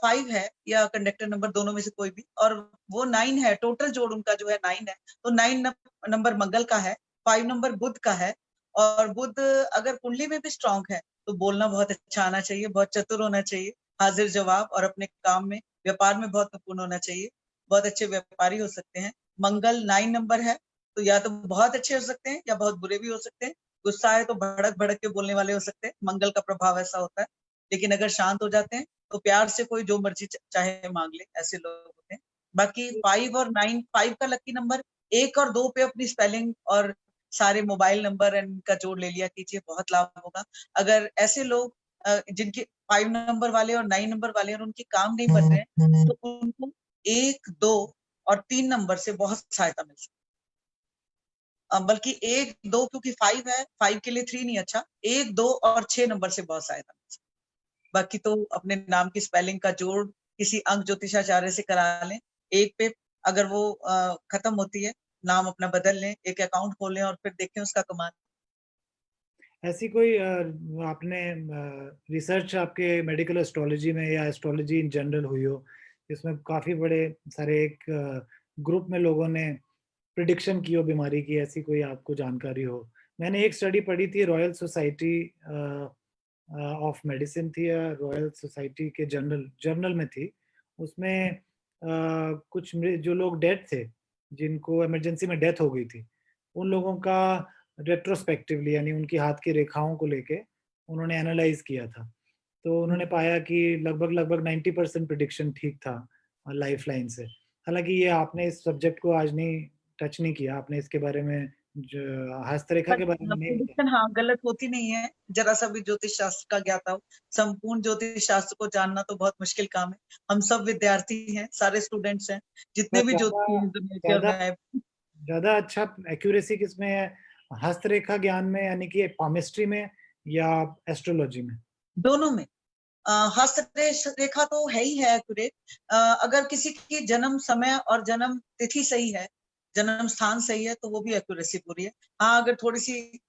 5 है या कंडक्टर नंबर, दोनों में से कोई भी, और वो 9 है, टोटल जोड़ उनका जो है 9 है, तो 9 नंबर मंगल का है, 5 नंबर बुध का है। और बुध अगर कुंडली में भी स्ट्रांग है तो बोलना बहुत अच्छा आना चाहिए, बहुत चतुर होना चाहिए, हाजिर जवाब, और अपने काम में, व्यापार में बहुत निपुण होना चाहिए, बहुत अच्छे व्यापारी हो सकते हैं। मंगल 9 नंबर है, तो या तो बहुत अच्छे हो सकते हैं या बहुत बुरे भी हो सकते हैं। गुस्सा है तो भड़क भड़क के बोलने वाले हो सकते हैं, मंगल का प्रभाव ऐसा होता है। लेकिन अगर शांत हो जाते हैं तो प्यार से कोई जो मर्जी चाहे मांग ले, ऐसे लोग होते हैं। बाकी 5 और 9, 5 का लकी नंबर, 1 और 2 पे अपनी स्पेलिंग और सारे मोबाइल नंबर इनका जोड़ ले लिया कीजिए, बहुत लाभ होगा। अगर ऐसे लोग जिनके 5 नंबर वाले और 9 नंबर वाले और उनके काम नहीं बन रहे हैं, तो उनको 1, 2 और 3 नंबर से बहुत सहायता मिल सकती है। बल्कि 1, 2, क्योंकि 5 है, 5 के लिए 3 नहीं अच्छा, 1, 2 और 6 नंबर से बहुत सहायता मिल सकती है। बाकी तो अपने नाम की स्पेलिंग का जोड़ किसी अंक ज्योतिषाचार्य से करा लें। एक पे अगर वो खत्म होती है, नाम अपना बदल लें, एक अकाउंट खोल लें और फिर देखें उसका कमाल। ऐसी कोई आपने रिसर्च आपके मेडिकल एस्ट्रोलॉजी में या एस्ट्रोलॉजी इन जनरल हुई हो, जिसमें काफी बड़े सारे एक ग्रुप में लोगों ने प्रिडिक्शन की हो बीमारी की, ऐसी कोई आपको जानकारी हो? मैंने एक स्टडी पढ़ी थी, रॉयल सोसाइटी ऑफ मेडिसिन थी या रॉयल सोसाइटी के जर्नल में थी। उसमें कुछ जो लोग डेड थे, जिनको इमरजेंसी में डेथ हो गई थी, उन लोगों का रेट्रोस्पेक्टिवली यानी उनकी हाथ की रेखाओं को लेके उन्होंने एनालाइज किया था। तो उन्होंने पाया कि लगभग 90% प्रिडिक्शन ठीक था लाइफ लाइन से। हालांकि ये आपने इस सब्जेक्ट को आज नहीं टच नहीं किया, आपने इसके बारे में हस्तरेखा के बारे में नहीं बताया। प्रेडिक्शन हाँ गलत होती नहीं है, जरा सा भी ज्योतिष शास्त्र का ज्ञाता हो। संपूर्ण ज्योतिष शास्त्र को जानना तो बहुत मुश्किल काम है। हम सब विद्यार्थी हैं, सारे स्टूडेंट्स हैं, जितने पर भी ज्योतिषी हैं दुनिया के, और ज्यादा मैं ज्यादा अच्छा एक्यूरेसी किसमें है, हस्तरेखा ज्ञान में यानी कि पामिस्ट्री में या एस्ट्रोलॉजी में? दोनों में। हस्तरेखा तो है ही है एक्यूरेट। अगर किसी की जन्म समय और जन्म तिथि सही है, जन्म स्थान सही है, तो वो भी एक्यूरेसी पूरी है। हाँ, अगर थोड़ी सी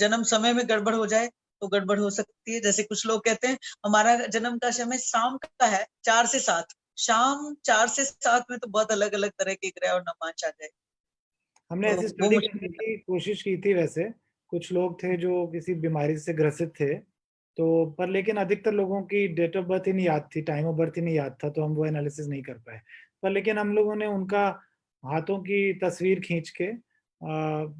जन्म समय में गड़बड़ हो जाए तो गड़बड़ हो सकती है। जैसे कुछ लोग कहते हैं हमारा जन्म का समय शाम का है 4 से 7, शाम 4 से 7 में तो बहुत अलग अलग तरह के ग्रह और नमांश आ जाए। हमने तो ऐसी वो स्टडी करने मुश्किल। की कोशिश की थी वैसे। कुछ लोग थे जो किसी बीमारी से ग्रसित थे, तो पर लेकिन अधिकतर लोगों की डेट ऑफ बर्थ ही नहीं याद थी, टाइम ऑफ बर्थ ही नहीं याद था, तो हम वो एनालिसिस नहीं कर पाए। पर लेकिन हम लोगों ने उनका हाथों की तस्वीर खींच के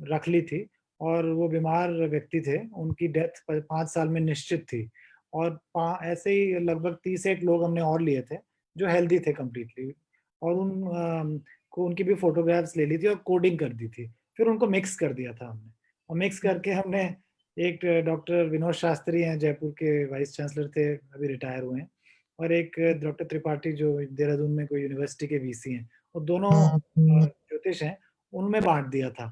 रख ली थी, और वो बीमार व्यक्ति थे, उनकी डेथ 5 साल में निश्चित थी। और ऐसे ही लगभग 31 लोग हमने और लिए थे जो हेल्दी थे कम्प्लीटली, और को उनकी भी फोटोग्राफ्स ले ली थी और कोडिंग कर दी थी। फिर उनको मिक्स कर दिया था हमने, और मिक्स करके हमने एक डॉक्टर विनोद शास्त्री हैं, जयपुर के वाइस चांसलर थे, अभी रिटायर हुए हैं, और एक डॉक्टर त्रिपाठी जो देहरादून में कोई यूनिवर्सिटी के वीसी हैं, वो दोनों ज्योतिष हैं, उनमें बांट दिया था।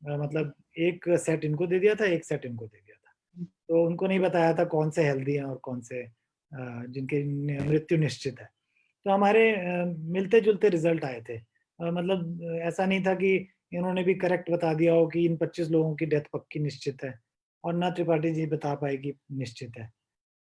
मतलब एक सेट इनको दे दिया था, एक सेट इनको दे दिया था। तो उनको नहीं बताया था कौन से हेल्दी हैं और कौन से जिनकी मृत्यु निश्चित है। तो हमारे मिलते जुलते रिजल्ट आए थे। मतलब ऐसा नहीं था कि इन्होंने भी करेक्ट बता दिया हो कि इन 25 लोगों की डेथ पक्की निश्चित है, और ना त्रिपाठी जी बता पाएगी निश्चित है।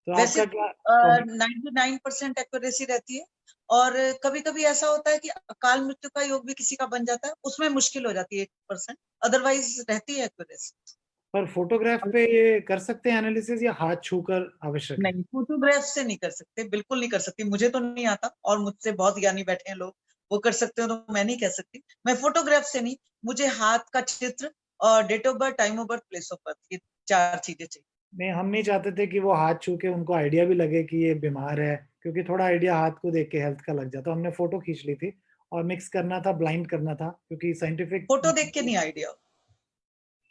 तो वैसे आपका क्या 99% एक्यूरेसी रहती है, और कभी कभी ऐसा होता है कि अकाल मृत्यु का योग भी किसी का बन जाता है, उसमें मुश्किल हो जाती है 1%, अदरवाइज रहती है एक्यूरेसी। पर फोटोग्राफ पे ये कर सकते हैं एनालिसिस, या हाथ छूकर आवश्यक है? नहीं, फोटोग्राफ से नहीं कर सकते, बिल्कुल नहीं कर सकती। मुझे तो नहीं आता, और मुझसे बहुत ज्ञानी बैठे हैं लोग, वो कर सकते हो, तो मैं नहीं कह सकती। मैं फोटोग्राफ से नहीं, मुझे हाथ का चित्र और date of birth, time of birth, place of birth, ये 4 चीजें चाहिए। नहीं, हम नहीं चाहते थे कि वो हाथ छू के उनको आइडिया भी लगे कि ये बीमार है, क्योंकि थोड़ा आइडिया हाथ को देख के हेल्थ का लग जाता। हमने फोटो खींच ली थी, और मिक्स करना था, ब्लाइंड करना था, क्योंकि साइंटिफिक। फोटो देख के नहीं आइडिया।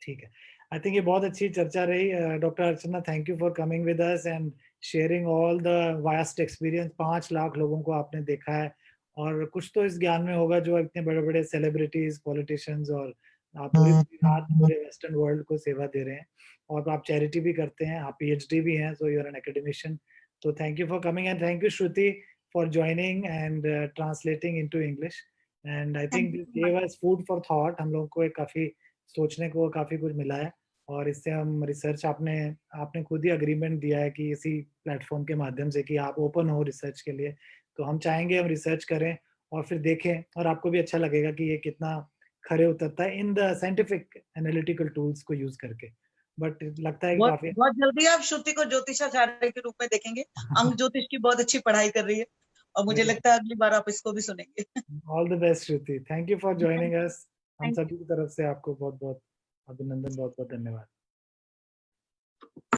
ठीक है। आई थिंक ये बहुत अच्छी चर्चा रही। Doctor Archana, thank you for coming with us and sharing all the vast experience. 5 lakh लोगों को आपने देखा है, और कुछ तो इस ज्ञान में होगा जो इतने बड़े बड़े सेलिब्रिटीज, पॉलिटिशियंस, और आप पूरी रात पूरे वेस्टर्न वर्ल्ड को सेवा दे रहे हैं, और आप चैरिटी भी करते हैं, आप PhD भी हैं, so you are an academician. तो thank you for coming, and thank you Shruti for joining and translating into English. And I think this gave us food for thought. हम लोगों को एक काफी सोचने को काफी कुछ मिला है, और इससे हम रिसर्च, आपने खुद ही अग्रीमेंट दिया है कि इसी प्लेटफॉर्म के माध्यम से कि आप ओपन हो रिसर्च के लिए, तो हम चाहेंगे हम रिसर्च करें और फिर देखें, और आपको भी अच्छा लगेगा कि ये कितना खरे उतरता है in the scientific analytical tools को यूज करके। बट लगता है कि बहुत काफी बहुत जल्दी आप श्रुति को ज्योतिषाचार्य के रूप में देखेंगे। अंग ज्योतिष की बहुत अच्छी पढ़ाई कर रही है, और मुझे लगता है अगली बार आप इसको भी सुनेंगे। All the best Shruti, thank you for joining us. हम थैंक सभी की तरफ से आपको बहुत बहुत अभिनंदन, बहुत बहुत धन्यवाद।